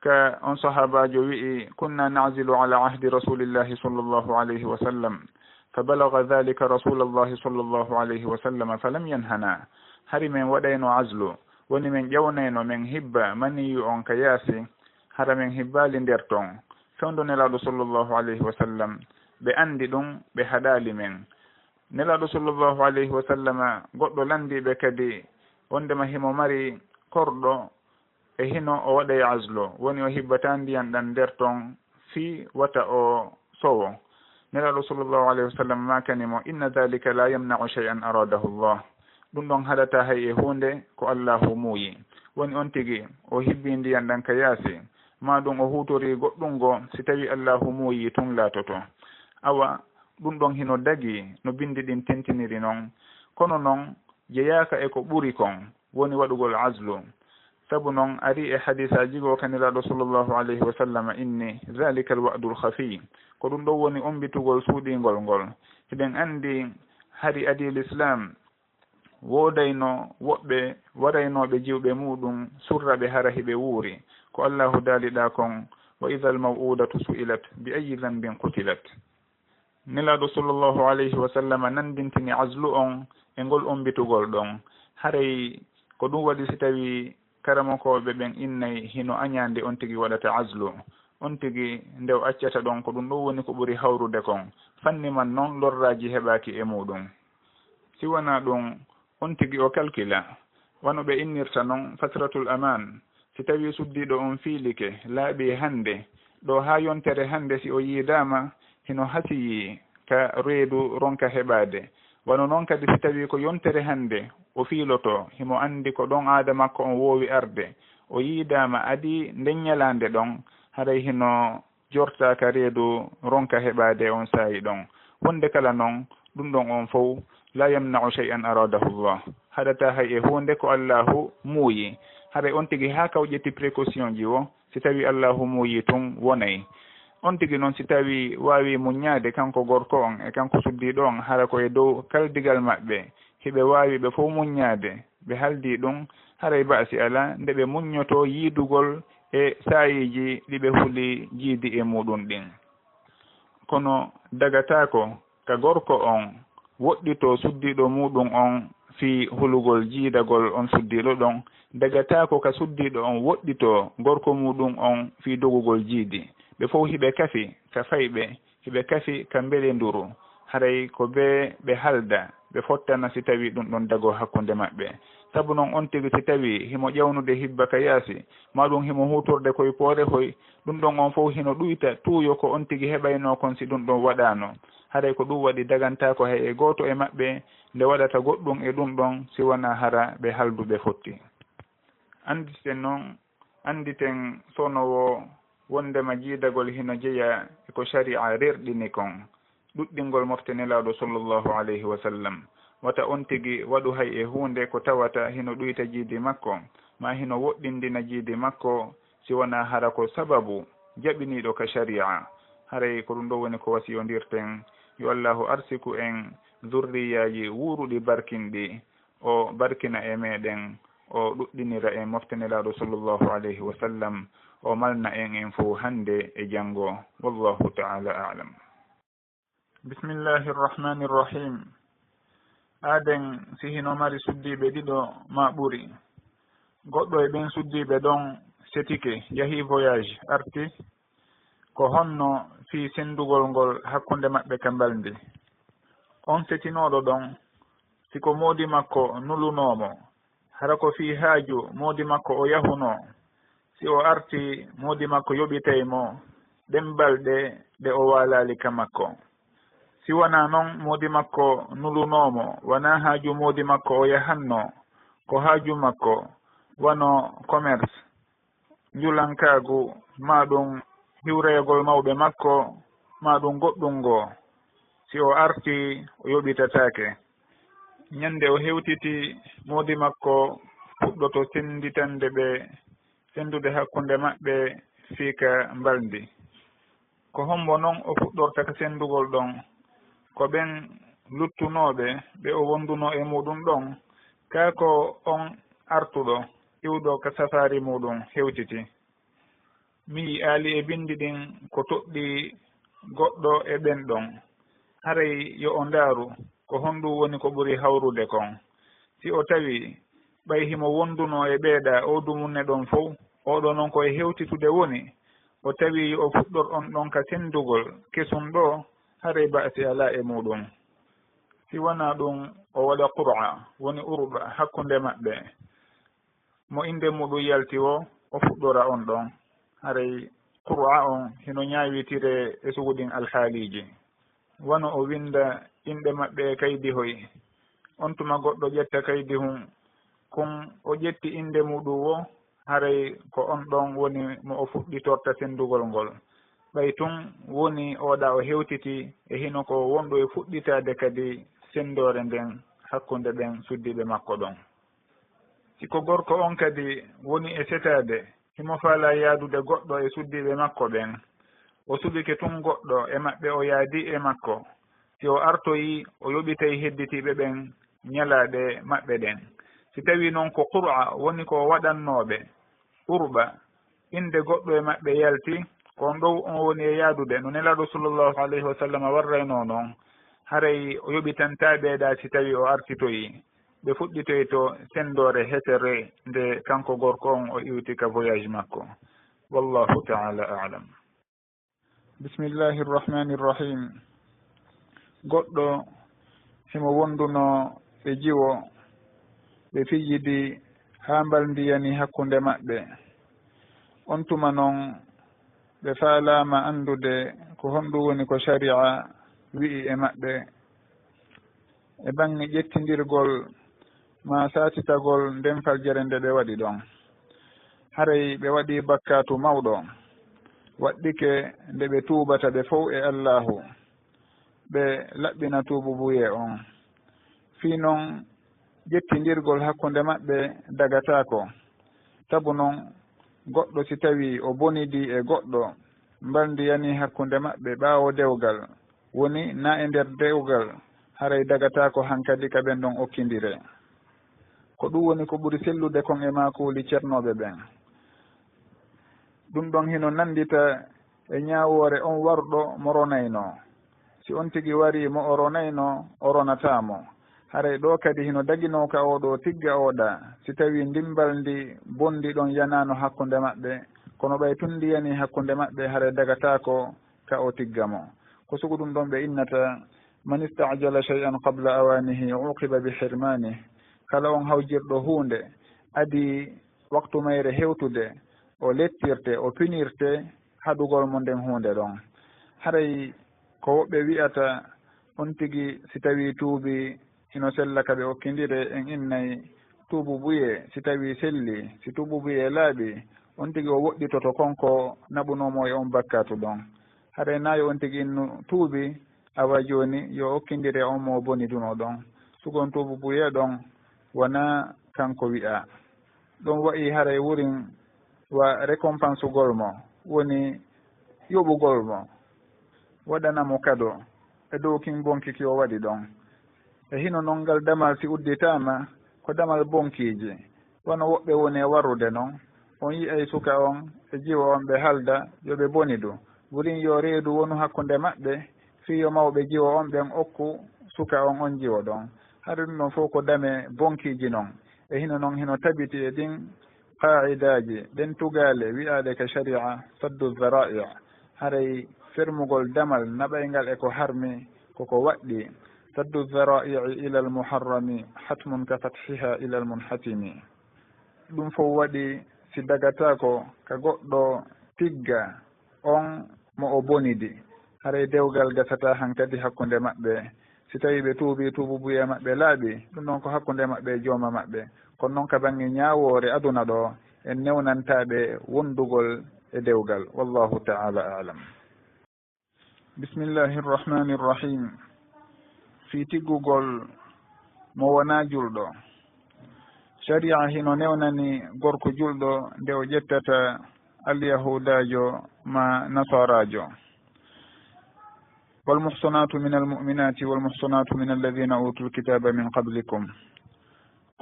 ka on sahabajo wi'i kunna nazilu ala ahdi rasulillahi sallllahu alayhi wa sallam فبلغ ذلك رسول الله صلى الله عليه وسلم فلم ينهنا hari men waɗayno azlu woni men ƴewnayno men hibba maniyu on ka yaasi hara men hibbali nder ton fewndo nelaɗo sallllahu alayhi wa sallam ɓe andi ɗum ɓe haɗali men nelaɗo sallllahu alayhi wa sallam goɗɗo landiɓe kadi wondema himo mari korɗo e hino o waɗay azlu woni o hibbata ndiyan ɗan nder ton fi wata o sowo nelaɗo sallllahu alayhi wa sallam makanimo inna dhalika la yamna'u shay'an aradahu llah ɗum ɗon haɗata hay e hunde ko allahu muuyi woni on tigi o hibbi ndiyan ɗan ka yaasi ma ɗum o hutori goɗɗungo si tawi allahu muuyi tun laatoto awa ɗum ɗon hino dagi no bindi ɗin tentiniri noon kono noon jeyaka e ko ɓuri kon woni waɗugol azlu sabu noon ari e hadisaji go kaniraɗo sallllahu alayhi wa sallam inni dhalika alwa'du alkhafi ko ɗum ɗon woni ombitugol suuɗingol ngol hiɗen andi hari adi l'islam woodayno woɓɓe waraynoɓe jiwɓe muɗum surraɓe hara hiɓe wuuri ko allahu daaliɗa kon wa ida almaw'udatu su'ilat bi ayi dhanbin qutilat nelaɗo sallllahu alayhi wa sallam nandintini azlu on e ngol ombitugol ɗon haray ko ɗum waɗi si tawi karamokoɓe ɓen innay hino añande on tigi waɗata azlu on tigi nde o accata ɗon ko ɗum ɗo woni ko ɓuri hawrude kon fanni man noon lorraji heɓaki e muɗum si wona ɗum on tigi o calcula wano ɓe innirta noon fatratul aman si tawi suddiɗo on fiilike laaɓi hande ɗo ha yontere hande si o yiidama hino hasiyi ka reedu ronka heɓade wano noon kadi si tawi ko yontere hande o fiiloto himo andi ko ɗon aada makko on woowi arde o yiidama adi nden ñalande ɗon haray hino jorta ka reedu ronka heɓade on saayi ɗon wonde kala noon ɗum ɗon on fof la yamna'u shay'an aradahu llah haɗata hay e hunde ko allahu muuyi haray on tigi ha kawƴetti précaution ji o si tawi allahu muuyi tun wonay on tigi noon si tawi wawi muññade kanko gorko on e kanko suddiɗo on hara koye dow kaldigal maɓɓe hiɓe wawi ɓe fof muññade ɓe haldi ɗum haray ba'si ala nde ɓe muññoto yiidugol e saayiji ɗiɓe huuli jiidi e muɗum ɗin kono dagatako ka gorko on woɗɗito suddiɗo muɗum on fi hulugol jiidagol on suddiɗo ɗon dagatako ka suddiɗo on woɗɗito gorko muɗum on fi dogugol jiidi ɓe fof hiɓe kafi ka fayɓe hiɓe kafi ka mbelenduru haray ko ɓe halda ɓe fottana si tawi ɗum ɗon dago hakkunde maɓɓe sabu noon on tigi si tawi himo ƴawnude hibba ka yaasi maɗum himo hutorde koye poore hoy ɗum ɗon on fof hino ɗuyta tuuyo ko on tigi heɓayno kon si ɗum ɗon waɗano haray ko ɗum waɗi dagantako hay e goto e maɓɓe nde waɗata goɗɗum e ɗum ɗon si wona hara ɓe halduɓe fotti. anditen noon anditen sonowo wondema jiidagol hino jeeya eko sharia rerɗini kon ɗuɗɗingol moftenelaɗo sallllahu alayhi wa sallam wata on tigi waɗu hay e hunde ko tawata hino ɗuyta jiidi makko ma hino woɗɗindina jiidi makko si wona hara ko sababu jaɓiniɗo ka sharia haray ko ɗum ɗo woni ko wasiyondirten yo allahu arsiku en zurriyaji wuruɗi barkinɗi o barkina e meɗen o ɗuɗɗinira en moftenelaɗo sallllahu alayhi wa sallam o malna en fo hande e janngo wallahu ta'ala a'lam. bismillahi rrahmani rrahim. aaden si hino mari suddiɓe ɗiɗo ma ɓuri goɗɗo e ɓen suddiɓe ɗon setike yahi voyage arti ko honno fi sendugol ngol hakkunde maɓɓe ka mbalndi on setinoɗo ɗon siko moodi makko nulunomo hara ko fi haaju moodi makko o yahuno si o arti moodi makko yoɓitaymo ɗen balɗe ɗe o waalali ka makko si wona noon moodi makko nulunomo wona haaju moodi makko o yahanno ko haaju makko wano commerce njulankaagu maɗum hiwrayogol mawɓe makko maɗum goɗɗum ngoo si o arti o yoɓitatake ñande o hewtiti moodi makko fuɗɗoto senditande ɓe sendude hakkunde maɓɓe fiika mbalndi ko hombo noon o fuɗɗorta ka sendugol ɗon ko ɓen luttunoɓe ɓe o wonduno e muɗum ɗon kako on artuɗo iwɗo ka safari muɗum hewtiti mi aali e bindi ɗin ko toɗɗi goɗɗo e ɓen ɗon haray yo o ndaaru ko honɗum woni ko ɓuri hawrude kon si o tawi ɓay himo wonduno e ɓeeɗa o dumunne ɗon fof oɗo noon koye hewtitude woni o tawi o fuɗɗor on ɗon ka sendugol kesum ɗo haray ba'si ala e muɗum si wona ɗum o waɗa qur'a woni urɓa hakkunde maɓɓe mo inde muɗum yalti o fuɗɗora on ɗon haray qur'a on hino ñaawitire e suguɗin alhaaliji wano o winda inɗe maɓɓe e kaydi hoy on tuma goɗɗo ƴetta kaydi hum kon o ƴetti inde muɗum o haray ko on ɗon woni mo o fuɗɗitorta sendugol ngol ɓay tun woni oɗa o hewtiti e hino ko wonɗo e fuɗɗitade kadi sendore nden hakkunde ɓen suddiɓe makko ɗon siko gorko on kadi woni e setade himo faala yaadude goɗɗo e suddiɓe makko ɓen o suɓike tun goɗɗo e maɓɓe o yaadi e makko si o artoyi o yoɓitay hedditiɓe ɓen ñalaɗe maɓɓe ɗen si tawi noon ko qur'a woni ko waɗannoɓe urɓa inde goɗɗo e maɓɓe yalti kon ɗo on woni e yaadude no nelaɗo sallllahu alayhi wa sallam warrayno noon haray o yoɓitantaɓeeɗa si tawi o artitoyi ɓe fuɗɗitoy to sendore hetere nde kanko gorko on o iwti ka voyage makko wallahu ta'ala a'lam. bismillahi rrahmani rrahim. goɗɗo himo wonduno e jiwo ɓe fijidi haa mbal ndiyani hakkunde maɓɓe on tuma noon ɓe faalama andude ko honɗum woni ko sharia wi'i e maɓɓe e bange ƴettindirgol ma satitagol nden faljere nde ɓe waɗi ɗon haray ɓe waɗi bakkatu mawɗo waɗɗike nde ɓe tuubata ɓe fof e allahu ɓe laɓɓina tuubu buye on fii noon ƴettindirgol hakkunde maɓɓe dagatako sabu noon goɗɗo si tawi o bonidi e goɗɗo mbaldiyani hakkunde maɓɓe ɓaawo dewgal woni na e nder dewgal haray dagatako hankadi ka ɓen ɗon okkindire ko ɗum woni ko ɓuri sellude kon e makuli ceernoɓe ɓen ɗum ɗon hino nandita e ñawore on warɗo moronayno si on tigi wari mo oronayno oronatamo. haray ɗo kadi hino dagino ka oɗo tigga oɗa si tawi ndimbal ndi bondi ɗon yanano hakkunde maɓɓe kono ɓay tun ndiyani hakkunde maɓɓe haray dagatako ka o tigga mo. ko sugu ɗum ɗon ɓe innata man istajala shay'an qabla awanihi uqiba bi hirmanih. kala on hawjirɗo hunde adi waktu mayre hewtude o lettirte o pinirte haɗugol mo nden hunde ɗon. haray ko woɓɓe wi'ata on tigi si tawi tuubi hino sella ka ɓe okkindire en innay tuubu buye si tawi selli si tuubu buye laaɓi on tigi o woɗɗitoto konko naɓunomo e on bakkatu ɗon. haray nayo on tigi innu tuubi awa joni yo okkindire on mo boni duno ɗon. sugon tuubu buye ɗon wona kanko wi'a. ɗum wayi haray wurin wa récompense ugol mo woni yoɓugol mo waɗanamo kado e dow kin bonki ki o waɗi ɗon. e hino noon ngal damal si udditama ko damal bonkiji wono woɓɓe woni e warrude noon on yiyay suka on e jiwa on ɓe halda yoɓe boni du wurin yo reedu wonu hakkunde maɓɓe fiyo mawɓe jiwa on ɓen okku suka on jiwa ɗon. haɗa ɗum ɗon fof ko dame bonkiji noon. e hino noon hino tabiti e ɗin qaidaji ɗen tugale wi'ade ka sharia saddu zara'i. haray fermugol damal naɓaygal eko harmi koko waɗɗi saddu zara'i'i ila almuharrami hatmun ka fathiha ila almunhatimi. ɗum fof waɗi si dagatako ka goɗɗo tigga on mo o bonidi haray dewgal gasata hankadi hakkunde maɓɓe si tawi ɓe tuubi tuubu buye maɓɓe laaɓi ɗum ɗon ko hakkunde maɓɓe e jooma maɓɓe. kono noon ka bange ñaawore aduna ɗo en newnantaɓe wondugol e dewgal. wallahu ta'ala alam. bismillahi rrahmani rrahim. fi tiggugol mo wona julɗo. sharia hino newnani gorko julɗo nde o ƴettata alyahudajo ma nasarajo. walmuhsanatu min almu'minati walmuhsanatu min alladhina utul kitaba min qablikum.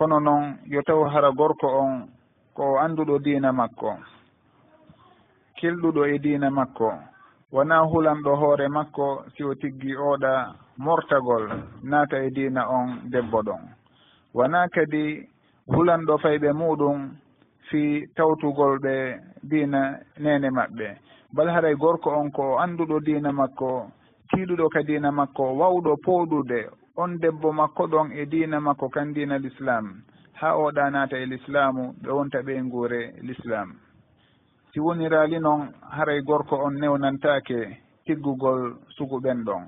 kono noon yo taw hara gorko on ko anduɗo diina makko kilɗuɗo e diina makko wona hulanɗo hoore makko si o tiggi oɗa mortagol naata e diina on debbo ɗon. wona kadi hulanɗo fayɓe muɗum fi tawtugol ɓe diina nene maɓɓe bal haray gorko on ko anduɗo diina makko tiiɗuɗo ka diina makko wawɗo pooɗude on debbo makko ɗon e diina makko kan diina l'islam ha oɗa naata e l'islamu ɓe wonta ɓe nguure l'islam. si woni raali noon haray gorko on newnantake tiggugol sugu ɓen ɗon.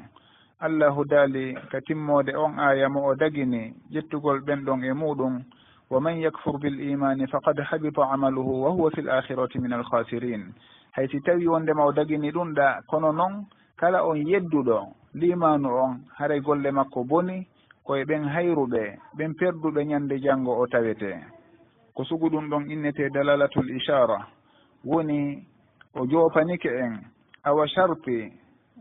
allahu daali ka timmode on aya mo o dagini ƴettugol ɓen ɗon e muɗum wa man yakfur bil imani faqad habita amaluhu wa huwa fi l akhirati min alkhasirin. hay si tawi wondema o dagini ɗum ɗa kono noon kala on yedduɗo limanu on haray golle makko boni koye ɓen hayruɓe ɓen perduɓe ñande janngo o tawete. ko sugu ɗum ɗon innete dalalatul ishara woni o joopanike en awa sharpi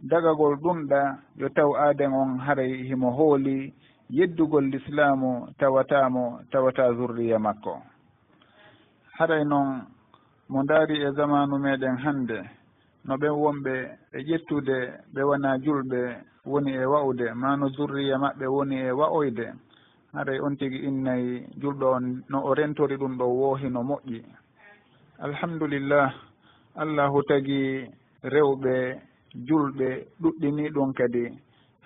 dagagol ɗumɗa yo taw aaden on haray himo hooli yeddugol l'islamu tawata zurriya makko. haray noon mo ndaari e zamanu meɗen hannde no ɓen wonɓe e ƴettude ɓe wona julɓe woni e wa'ude mano zurriya maɓɓe woni e wa'oyde haray on tigi innay julɗo on no o rentori ɗum ɗo woohi no moƴƴi. alhamdulillah allahu tagi rewɓe julɓe ɗuɗɗini ɗum kadi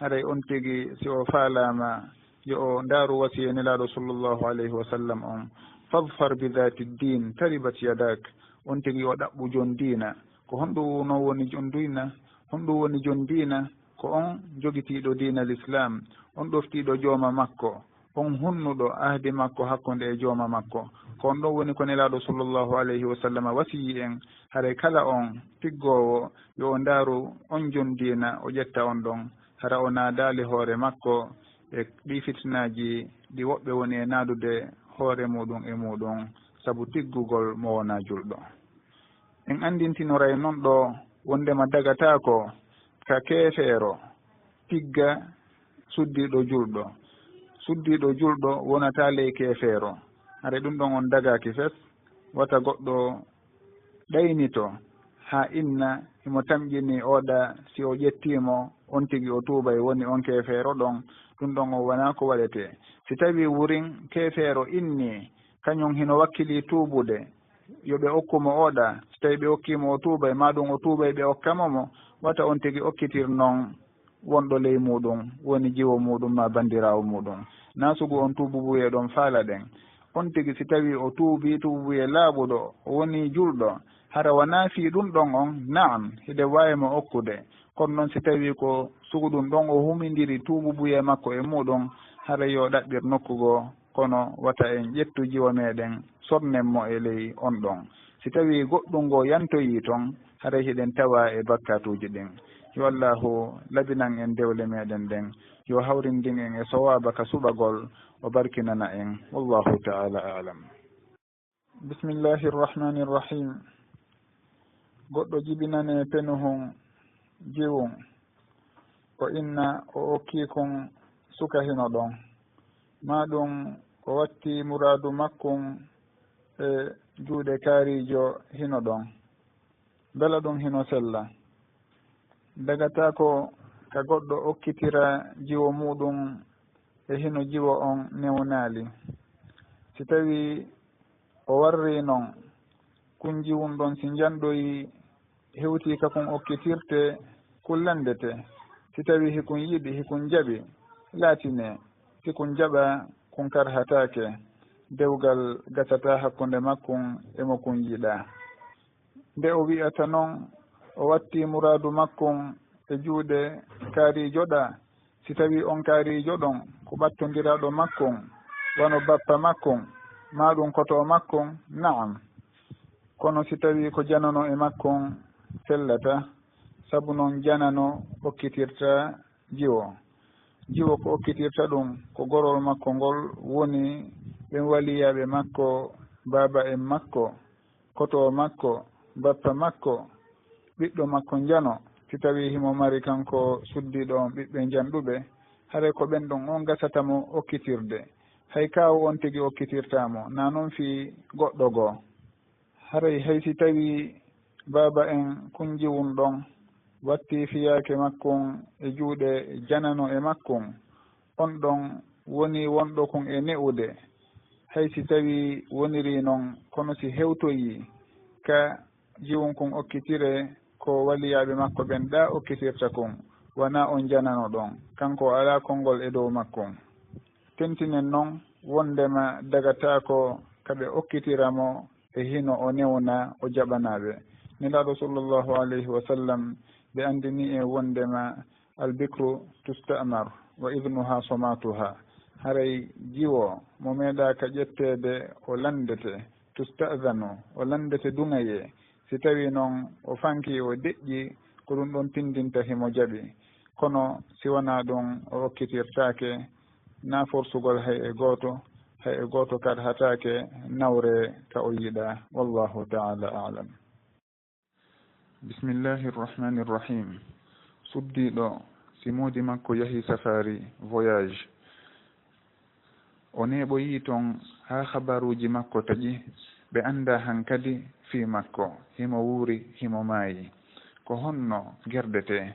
haray on tigi si o faalama yo o ndaaru wasiya nelaɗo sallllahu alayhi wa sallam on fadfar bi dhati ddin taribat yadak. on tigi o ɗaɓɓu jon diina ko honɗum no woni jon diina honɗum woni jon diina ko on jogitiiɗo diina l'islam on ɗoftiiɗo jooma makko on hunnuɗo ahdi makko hakkunde e jooma makko ko on ɗon woni ko nelaaɗo sallllahu alayhi wa sallam wasiyi en haray kala on tiggowo yo o ndaaru on jon diina o ƴetta on ɗon hara o naadaali hoore makko e ɗi fitnaji ɗi woɓɓe woni e naadude hoore muɗum e muɗum sabu tiggugol mo wona julɗo. en andintinoray noon ɗo wondema dagatako ka keefeero tigga suddiɗo julɗo wonata ley keefeero hare ɗum ɗon on dagaki fes wata goɗɗo ɗaynito ha inna himo tamƴini oɗa si o ƴettimo on tigui o tuubay woni on keefeero ɗon ɗum ɗon o wona ko waɗete. si tawi wurin keefeero inni kañum hino wakkili tuubude yoɓe okkumo oɗa, so tawi ɓe okkimo o tuubay ma ɗum o tuubay ɓe okkamomo, wata on tigui okkitir noon wonɗo ley muɗum woni jiwo muɗum ma bandirawo muɗum. na sugu on tuububuye ɗon faala ɗen. on tigui si tawi o tuubi tuububuye laaɓuɗo o woni julɗo hara wona fi ɗum ɗon on, naam hiɗe wawimo okkude. kono noon si tawi ko sugu ɗum ɗon o humidiri tuububuye makko e muɗum, hara yo ɗaɓɓir nokkugo, kono wata en ƴettu jiwa meɗen sonnenmo e ley on ɗon. si tawi goɗɗum ngo yantoyi toon, hara hiɗen tawa e bakkatuji ɗin. yo allahu labinan en dewle meɗen ɗen, yo hawrindin en e sowaba ka suɓagol, o barkinana en. wallahu taala alam. bismillahi rrahmani rrahim. goɗɗo jibinane penuhun jiwum o inna o okkikon suka hino ɗon, maɗum o watti muradu makkun e juuɗe kaarijo hino ɗon, bela ɗum hino sella. dagatako ka goɗɗo okkitira jiwo muɗum e hino jiwo on newnali. si tawi o warri noon kun jiwum ɗon si janɗoyi hewti ka kon okkitirte kullandete. si tawi hikun yiɗi hikun jaɓi laatine, sikun jaɓa kun karhatake, dewgal gasata hakkunde makkun emo kun yiɗa. nde o wi'ata noon o watti muradu makkun e juuɗe kaarijo ɗa, si tawi on kaarijo ɗon ko ɓattodiraɗo makkun wano bappa makkun maɗum koto makkun, naam. kono si tawi ko janano e makkun sellata, sabu noon janano okkitirta jiwo. jiwo ko okkitirta ɗum ko gorol makko ngol woni ɓen waliyaɓe makko, baba en makko, koto makko, bappa makko, ɓiɗɗo makko jano. si tawi himo mari kanko suddiɗo on ɓiɓɓe janɗuɓe, haray ko ɓen ɗon on gasatamo okkitirde. hay kawo on tigui okkitirtamo, na noon fi goɗɗo goo. haray hay si tawi baba en kunjiwum ɗon watti fiyake makkun e juuɗe janano e makkun, on ɗon woni wonɗo kon e ne'ude. hay si tawi woniri noon, kono si hewtoyi ka jiwum kon okkitire ko waliyaɓe makko ɓen ɗa okkitirta kon, wona on janano ɗon, kanko ala konngol e dow makkon. tentinen noon wondema dagatako kaɓe okkitiramo e hino o newna o jaɓanaɓe. nelaɗo sallllahu alayhi wa sallam ɓe andini e wondema albikru tustamar wa idnuha somatuha. haray jiwo mo meeɗaka ƴettede o landete, tustadanu o landete duŋaye. si tawi noon o fanki o deƴƴi, ko ɗum ɗon tindinta himo jaɓi. kono si wona ɗum o okkitirtake, na forsugol hay e gooto kad hatake nawre ka o yiɗa. wallahu taala alam. bismillahi rrahmani rrahim. suddiɗo si moodi makko yahi safari voyage, o neɓoyi toon ha habaruji makko taƴi, ɓe anda hankadi fi makko, himo wuuri himo maayi, ko honno gerdete.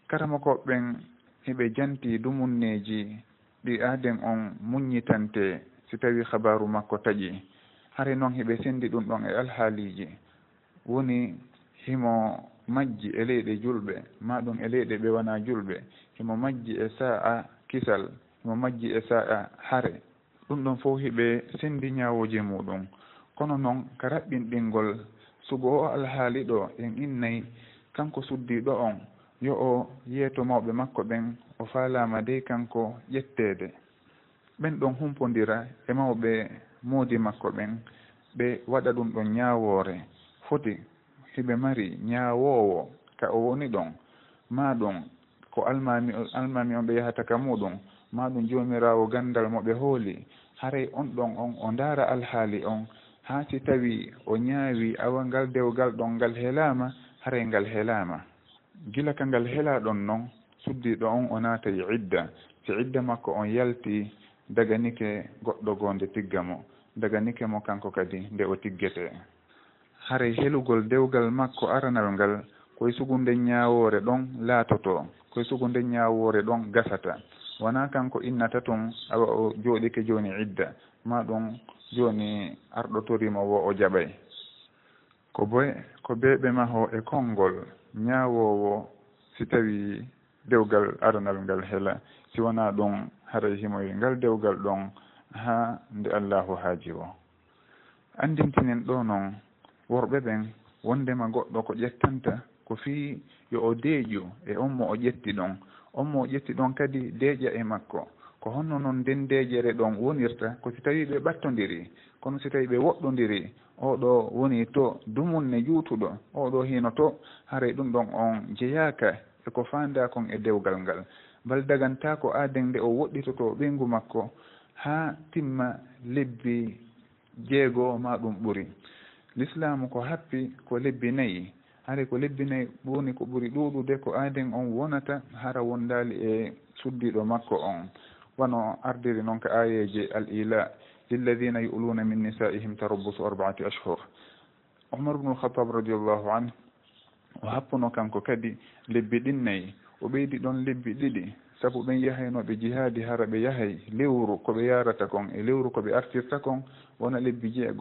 karama koɓɓen hiɓe janti dumunneji ɗi aaden on muññitante si tawi habaru makko taƴi. hare noon hiɓe sendi ɗum ɗon e alhaaliji, woni himo majji e leyɗe julɓe, maɗum e leyɗe ɓe wona julɓe, himo majji e sa'a kisal, himo majji e sa'a hare. ɗum ɗon fof hiɓe sendi ñawoji muɗum. kono noon ka raɓɓinɗingol sugo o alhaali ɗo en innayi kanko suddiɗo on yo o yeeto mawɓe makko ɓen, o faalama dey kanko ƴettede. ɓen ɗon humpodira e mawɓe moodi makko ɓen, ɓe waɗa ɗum ɗon ñawoore. foti hiɓe mari ñawowo ka o woni ɗon, ma ɗum ko almami on ɓe yahata ka muɗum, ma ɗum jomirawo gandal mo ɓe hooli. haray on ɗon on o ndaara alhaali on, ha si tawi o ñaawi awangal dewgal ɗon ngal helama, haray ngal helama. gila ka ngal hela ɗon noon, suddiɗo on o naata e idda. si idda makko on yalti, daganike goɗɗo goo nde tigga mo, daganike mo kanko kadi nde o tiggete. haray helugol dewgal makko aranal ngal koye sugunde ñawoore ɗon laatoto, koye sugunde ñawoore ɗon gasata. wona kanko innata tun awa o jooɗike joni idda ma ɗum joni arɗotorima wo o jaɓay. ko beeɓe maho e konngol ñawowo si tawi dewgal aranal ngal hela, si wona ɗum haray himoy ngal dewgal ɗon ha nde allahu haaji o. andintinen ɗo noon worɓe ɓen wondema goɗɗo ko ƴettanta ko fii yo o deeƴu e on mo o ƴetti ɗon. on mo o ƴetti ɗon kadi deeƴa e makko. ko honno noon nden deeƴere ɗon wonirta ko si tawi ɓe ɓattodiri. kono si tawi ɓe woɗɗodiri, oɗo woni to dumunne juutuɗo, oɗo hino to haray ɗum ɗon on jeyaka eko fanda kon e dewgal ngal. bal daganta ko aaden nde o woɗɗitoto ɓeyngu makko ha timma lebbi 6 ma ɗum ɓuri. l'islamu ko happi ko lebbi 4. haray ko lebbi 4 woni ko ɓuri ɗuɗude ko aaden on wonata hara wondali e suddiɗo makko on. wano ardiri noon ko ayeje al ila lilladina yu'luna min nisaihim tarabbusu 4 ashhur. umar ibn al-khattab radiallahu anhu o happuno kanko kadi lebbi ɗin 4. o ɓeydi ɗon lebbi 2 sabu ɓen yahaynoɓe jihaadi hara ɓe yahay lewru koɓe yarata kon e lewru koɓe artirta kon wona lebbi 6.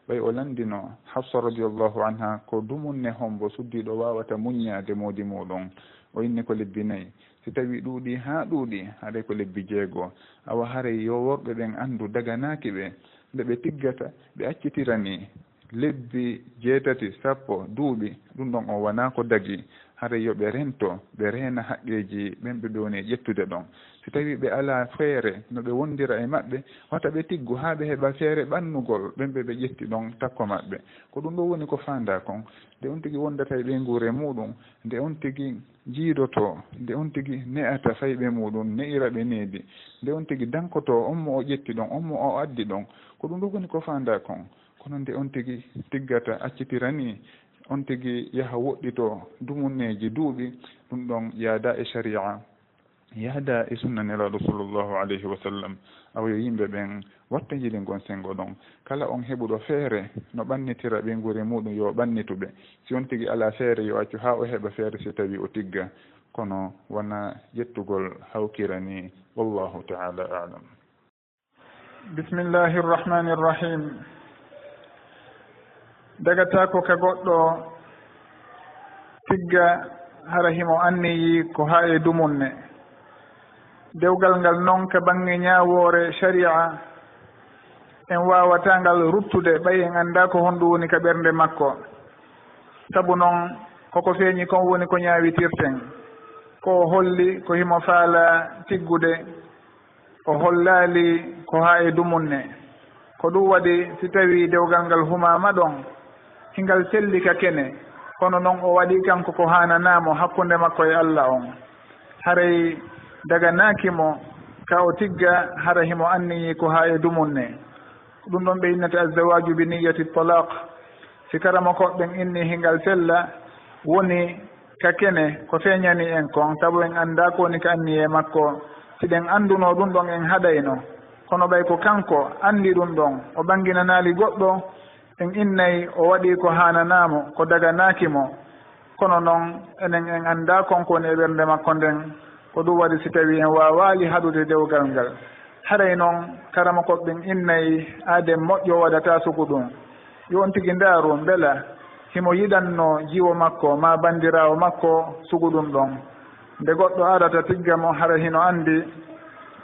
ɓay o landino hafsa radiallahu anha ko dumunne hombo suddiɗo wawata muññade moodi muɗum. o inni ko lebbi 4. si tawi ɗuuɗi ha ɗuuɗi haɗay ko lebbi 6. awa haray yo worɓe ɓen andu daganaki ɓe nde ɓe tiggata ɓe accitirani lebbi 6 sappo duuɓi ɗum ɗon o wona ko dagi. haray yo ɓe rento ɓe reena haqqeji ɓen ɓe woni ƴettude ɗon. si tawi ɓe ala feere no ɓe wondira e maɓɓe wata ɓe tiggu ha ɓe heɓa feere ɓannugol ɓen ɓe ƴetti ɗon takko maɓɓe. ko ɗum ɗo woni ko fanda kon. nde on tigi wondata e ɓeygure muɗum, nde on tigi jiidoto, nde on tigi ne'ata fayɓe muɗum ne'ira ɓe needi, nde on tigi dankoto on mo o ƴetti ɗon, on mo o addi ɗon. ko ɗum ɗo woni ko fanda kon. kono nde on tigi tiggata accitirani, on tigi yaha woɗɗito dumunneji duuɓi, ɗum ɗon yaada e sharia, yaada e sunna nelaɗo sallllahu alayhi wa sallam. awa yo yimɓe ɓen watta jilingon sengo ɗon. kala on heɓuɗo feere no ɓannitira ɓeygure muɗum yo ɓannituɓe. si on tigi ala feere yo accu ha o heɓa feere si tawi o tigga, kono wona ƴettugol hawkirani. wallahu taala alam. bismillahi rrahmani rrahim. dagata ko ka goɗɗo tigga hara himo anniyi ko ha e dumunne. dewgal ngal noon ka bange ñawoore sharia en wawata ngal ruttude ɓay en anda ko honɗum woni ka ɓernde makko. sabu noon koko feeñi kon woni ko ñawitirten. ko holli ko himo faala tiggude, o hollali ko ha e dumunne. ko ɗum waɗi si tawi dewgal ngal humama ɗon hingal selli ka kene, kono noon o waɗi kanko ko hananamo hakkunde makko e Allah on. haray daganakimo ka o tigga hara himo anniyi ko ha e dumunne. ɗum ɗon ɓe innata azawaju bi niyati talaq. si karama koɓɓen inni hingal sella woni ka kene ko feeñani en kon, sabu en anda ko woni ka anniye makko. siɗen anduno ɗum ɗon en haɗayno, kono ɓay ko kanko andi ɗum ɗon o ɓanginanali goɗɗo, en innay o waɗi ko hananamo ko daganakimo, kono noon enen en anda konko woni e ɓernde makko nden. ko ɗum waɗi si tawi en wawali haɗude dewgal ngal, haray noon karama koɓɓen innay aaden moƴƴo waɗata sugu ɗum. yo on tigi ndaaru beela himo yiɗanno jiwo makko ma bandirawo makko sugu ɗum ɗon. nde goɗɗo arata tiggamo hara hino andi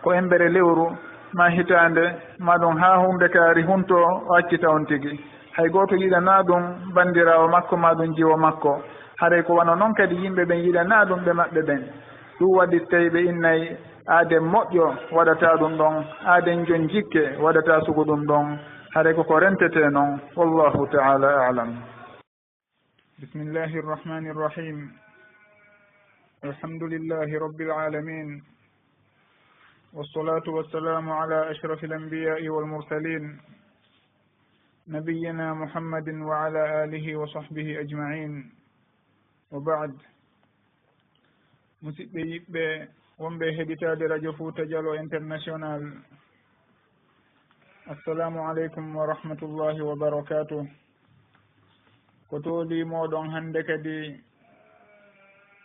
ko embere lewru ma hitande ma ɗum ha hunde kaari hunto o accita on tigi. hay goto yiɗana ɗum bandirawo makko ma ɗum jiwo makko. haray ko wano noon kadi yimɓe ɓen yiɗana ɗum ɓe maɓɓe ɓen. ɗum waɗi tawi ɓe innay aaden moƴƴo waɗata ɗum ɗon, aaden jon jikke waɗata sugu ɗum ɗon. haray koko rentete noon. wallahu taala alam. bismillahi rrahmani rrahim. alhamdulillahi rabbil alamin, wassalatu wassalamu ala ashrafi al-anbiya'i wal mursalin, nabiyyina muhammadin wa ala alihi wa sahbihi ajma'in. wa ba'd. musidɓe yiɓɓe wonɓe heɗitade radio Fouta Djalo international, assalamu aleykum wa rahmatullahi wa barakatuh. ko tooli moɗon hannde kadi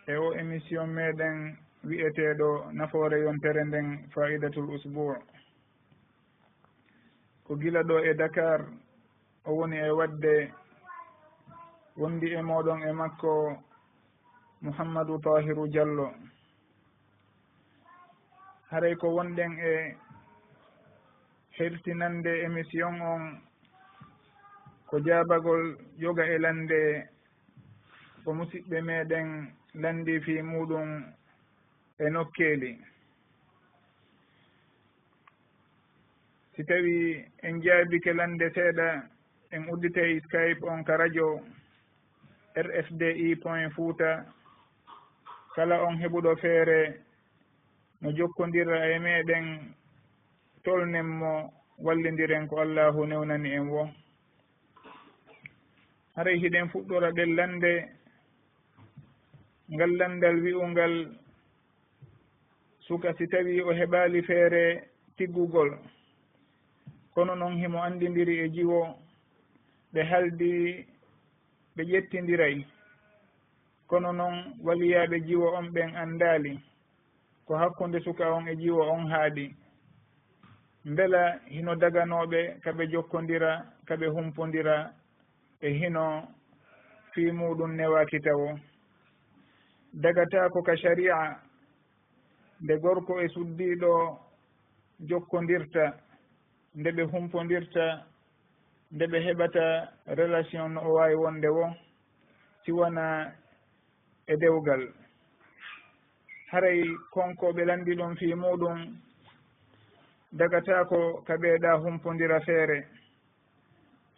e o émission meɗen wi'eteɗo nafoore yontere nden faidatul usbou ko gila ɗo e Dakar o woni e wadde wondi e moɗon e makko Mouhammadou Tahirou Diallo. haray ko wonɗen e hertinande émission on ko jaabagol yoga e lande ko musidɓe meɗen landi fi muɗum e nokkeli. si tawi en jaabike lande seeɗa en udditey Skype on ka radio RFDI point Fouta. kala on heɓuɗo feere no jokkodira e meɗen tolnen mo wallidiren ko Allahu newnani en wo. haray hiɗen fuɗɗora ɗen lande ngal landal wi'ungal suka si tawi o heɓali feere tiggugol kono noon himo andidiri e jiwo ɓe haldi ɓe ƴettidiray kono noon waliyaɓe jiwo on ɓen andali ko hakkude suka on e jiwo on haaɗi mbela hino daganoɓe kaɓe jokkodira kaɓe humpodira e hino fi muɗum newaki tawo. dagata ko ka sharia nde gorko e suddiɗo jokkodirta nde ɓe humpodirta nde ɓe heɓata relation no o wawi wonde wo siwana e dewgal. haray konko ɓe landi ɗum fi muɗum dagata ko ka ɓeeɗa humpodira feere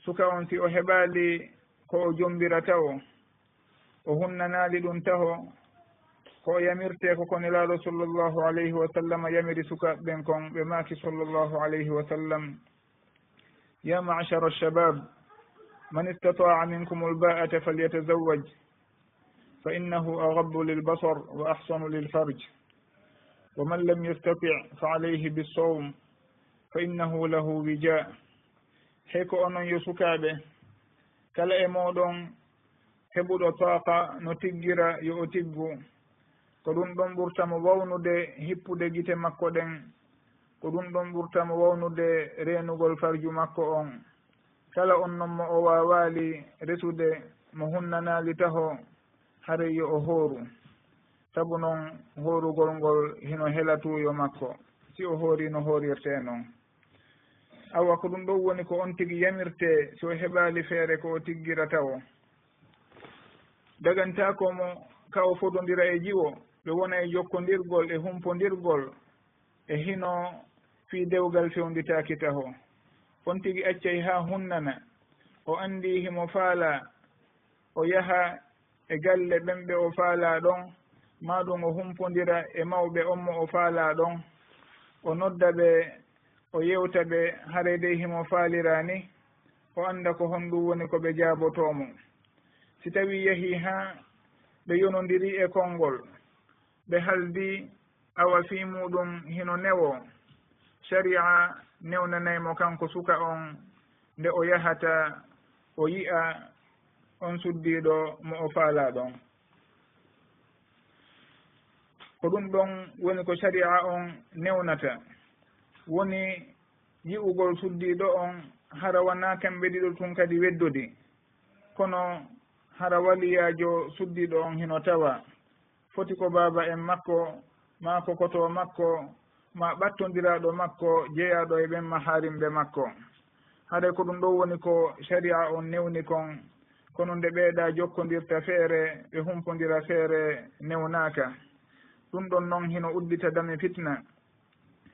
suka on si o heɓali ko o jombira tawo o hunnanali ɗum taho ko o yamirte ko konilaɗo sallllahu alayhi wa sallam yamiri sukaɓen kon ɓe maaki sallllahu alayhi wa sallam ya ma'shara alshabab man istata'a minkum alba'ata falyatazawwaj fa innahu aghabbu lilbasar wa ahsanu lilfarj wa man lam yastati' fa alayhi bissawm fa innahu lahu wija. hey ko onon yo sukaɓe kala e moɗon heɓuɗo taqa no tiggira yo o tiggu ko ɗum ɗon ɓurtamo wawnude hippude gite makko ɗen ko ɗum ɗon ɓurtamo wawnude renugol farju makko on. kala on noon mo o wawali resude mo hunnanali taho haray yo o hooru saabu noon hoorugol ngol hino helatuyo makko si o hoori no hoorirte noon. awa ko ɗum ɗon woni ko on tigui yamirte so heɓali feere ko o tiggira tawo dagantakomo ka o fododira e jiwo ɓe wona e jokkodirgol e humpodirgol e hino fi dewgal fewnditaki taho on tigui accay ha hunnana o andi himo faala o yaha e galle ɓenɓe o faala ɗon maɗum o humpodira e mawɓe on mo o faala ɗon o nodda ɓe o yewta ɓe haray dey himo faalirani o anda ko honɗum woni ko ɓe jaabotomo. si tawi yahi ha ɓe yonodiri e konngol ɓe haldi awa fi muɗum hino newo sharia newnanaymo kanko suka on nde o yahata o yi'a on suddiɗo mo o faala ɗon. ko ɗum ɗon woni ko sharia on newnata woni yi'ugol suddiɗo on hara wona kamɓe ɗiɗo tun kadi weddude kono hara waliyajo suddiɗo on hino tawa foti ko baba en makko ma ko koto makko ma ɓattodiraɗo makko jeeyaɗo e ɓen maharimɓe makko. haɗa ko ɗum ɗo woni ko sharia on newni kon kono nde ɓeeɗa jokkodirta feere ɓe humpodira feere newnaka ɗum ɗon noon hino uddita dame fitna.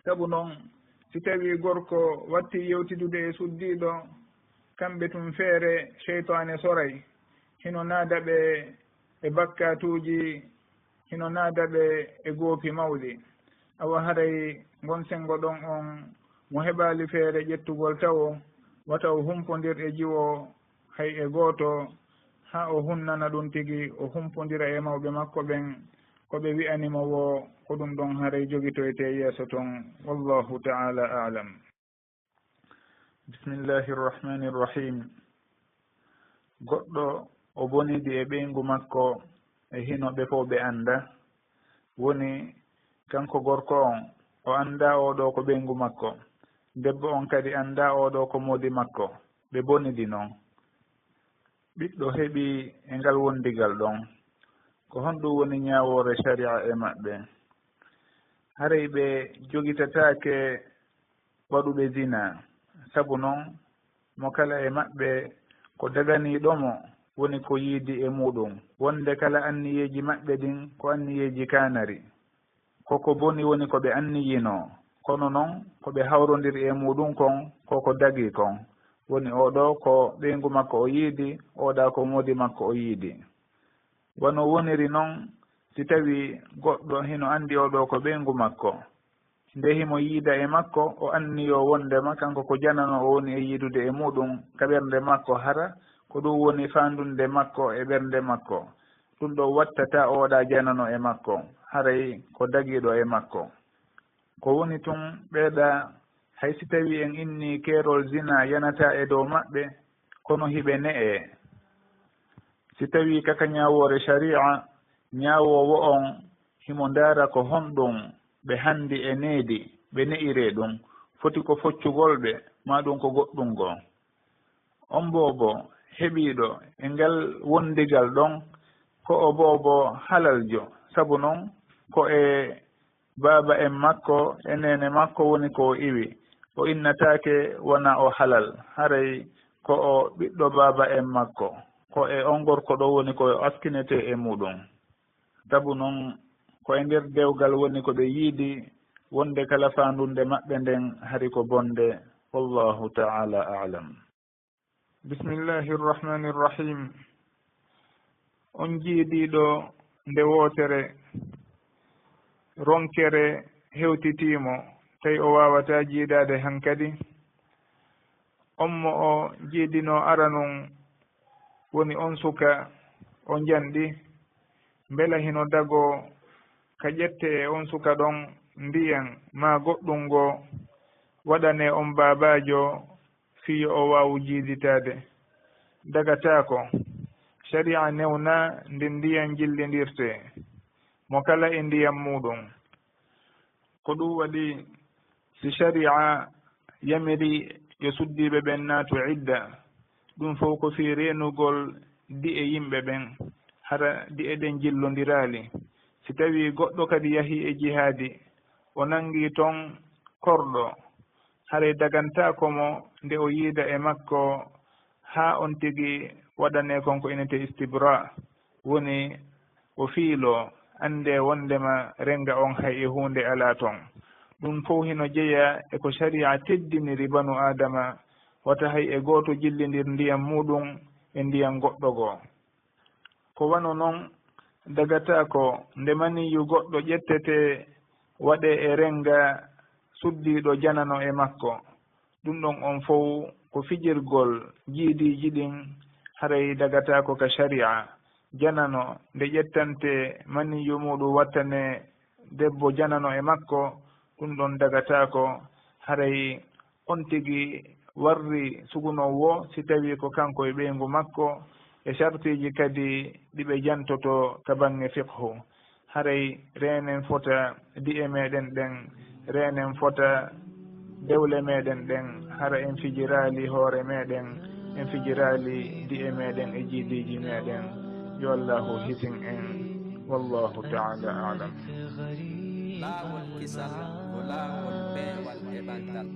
saabu noon si tawi gorko watti yewtidude e suddiɗo kamɓe tun feere cheytane soray hino naada ɓe e bakkatuji hino naada ɓe e goopi mawɗi. awa haray gon sengo ɗon on mo heɓali feere ƴettugol tawo wata o humpodir e jiwo hay e gooto ha o hunnana ɗum tigi o humpodira e mawɓe makko ɓen koɓe wi'animo wo ko ɗum ɗon haray jogitoyte yeeso toon. wallahu taala alam. bismillahi rrahmani rrahim. goɗɗo o bonidi e ɓeygu makko e hinoɓe fof ɓe anda woni kanko gorko on o anda oɗo ko ɓeygu makko, debbo on kadi anda oɗo ko moodi makko, ɓe bonidi noon. ɓiɗɗo heeɓi e ngal wondigal ɗon ko honɗum woni ñawore sharia e maɓɓe. haray ɓe jogitatake waɗuɓe zina, sabu noon mo kala e maɓɓe ko daganiɗomo woni ko yiidi e muɗum, wonde kala anniyeji maɓɓe ɗin ko anniyeji kanari, koko boni woni ko ɓe anniyino, kono noon ko ɓe hawrodiri e muɗum kon koko dagi kon, woni oɗo ko ɓeygu makko o yiidi, oɗa ko moodi makko o yiidi. wono woniri noon si tawi goɗɗo hino andi oɗo ko ɓeygu makko, nde himo yiida e makko o anniyo wondema kanko ko janano o woni e yiidude e muɗum ka ɓernde makko hara, ko ɗum woni fandunde makko e ɓernde makko, ɗum ɗo wattata oɗa janano e makko, haray ko dagiɗo e makko. ko woni tun ɓeeɗa hay si tawi en inni keerol zina yanata e dow maɓɓe, kono hiɓe ne'e. si tawi kaka ñawore sharia ñawowo on himo ndaara ko honɗum ɓe handi e needi ɓe ne'ire ɗum, foti ko foccugol ɓe ma ɗum ko goɗɗum goo. on bobo heɓiɗo e ngal wondigal ɗon ko o bobo halaljo, sabu noon ko e baaba en makko e nene makko woni ko o iwi, o innatake wona o halal, haray ko o ɓiɗɗo baaba en makko, ko e on gorko ɗo woni ko askinete e muɗum. sabu noon ko e nder dewgal woni ko ɓe yiidi, wonde kala fandunde maɓɓe nden hari ko bonde. wallahu ta'ala a'lam. bismillahi rrahmani rrahim. on jiiɗiɗo nde wootere ronkere hewtitimo tawi o wawata jiidade hankadi, on mo o jiidino aranum woni on suka o janɗi, mbela hino dago ka ƴette e on suka ɗon ndiyan ma goɗɗum ngo waɗane on babajo fiyo o wawu jiiditade. dagatako sharia newna nde ndiyan jillidirte mo kala e ndiyam muɗum. ko ɗum waɗi si sharia yamiri yo suddiɓe ɓen naatu idda, ɗum fof ko fi renugol di'e yimɓe ɓen hara di'e ɗen jillodirali. si tawi goɗɗo kadi yahi e jihaadi o nangi toon korɗo, haray dagantakomo nde o yiida e makko ha on tigi waɗane konko inete istibra, woni o fiilo ande wondema renga on hay e hunde ala toon. ɗum fof hino jeeya e ko sharia teddiniri banu adama, wata hay e gooto jillidir ndiyam muɗum e ndiyam goɗɗo goo. ko wano noon dagata ko nde maniyu goɗɗo ƴettete waɗe e renga suddiɗo janano e makko, ɗum ɗon on fof ko fijirgol jiidiji ɗin, haray dagata ko ka sharia. janano nde ƴettante maniyu muɗum wattane debbo janano e makko, ɗum ɗon dagata ko haray on tigi warri sugunowo si tawi ko kanko e ɓeygu makko, e sartiji kadi ɗiɓe jantoto ka bange fiqhu. haray renen fota di'e meɗen ɗen, renen fota dewle meɗen ɗen, hara en fijirali hoore meɗen, en fijirali di'e meɗen e jiidiji meɗen. yo allahu hisin en. wallahu ta'ala a'lam. laawol kisal ko laawol peewal e ɓantal.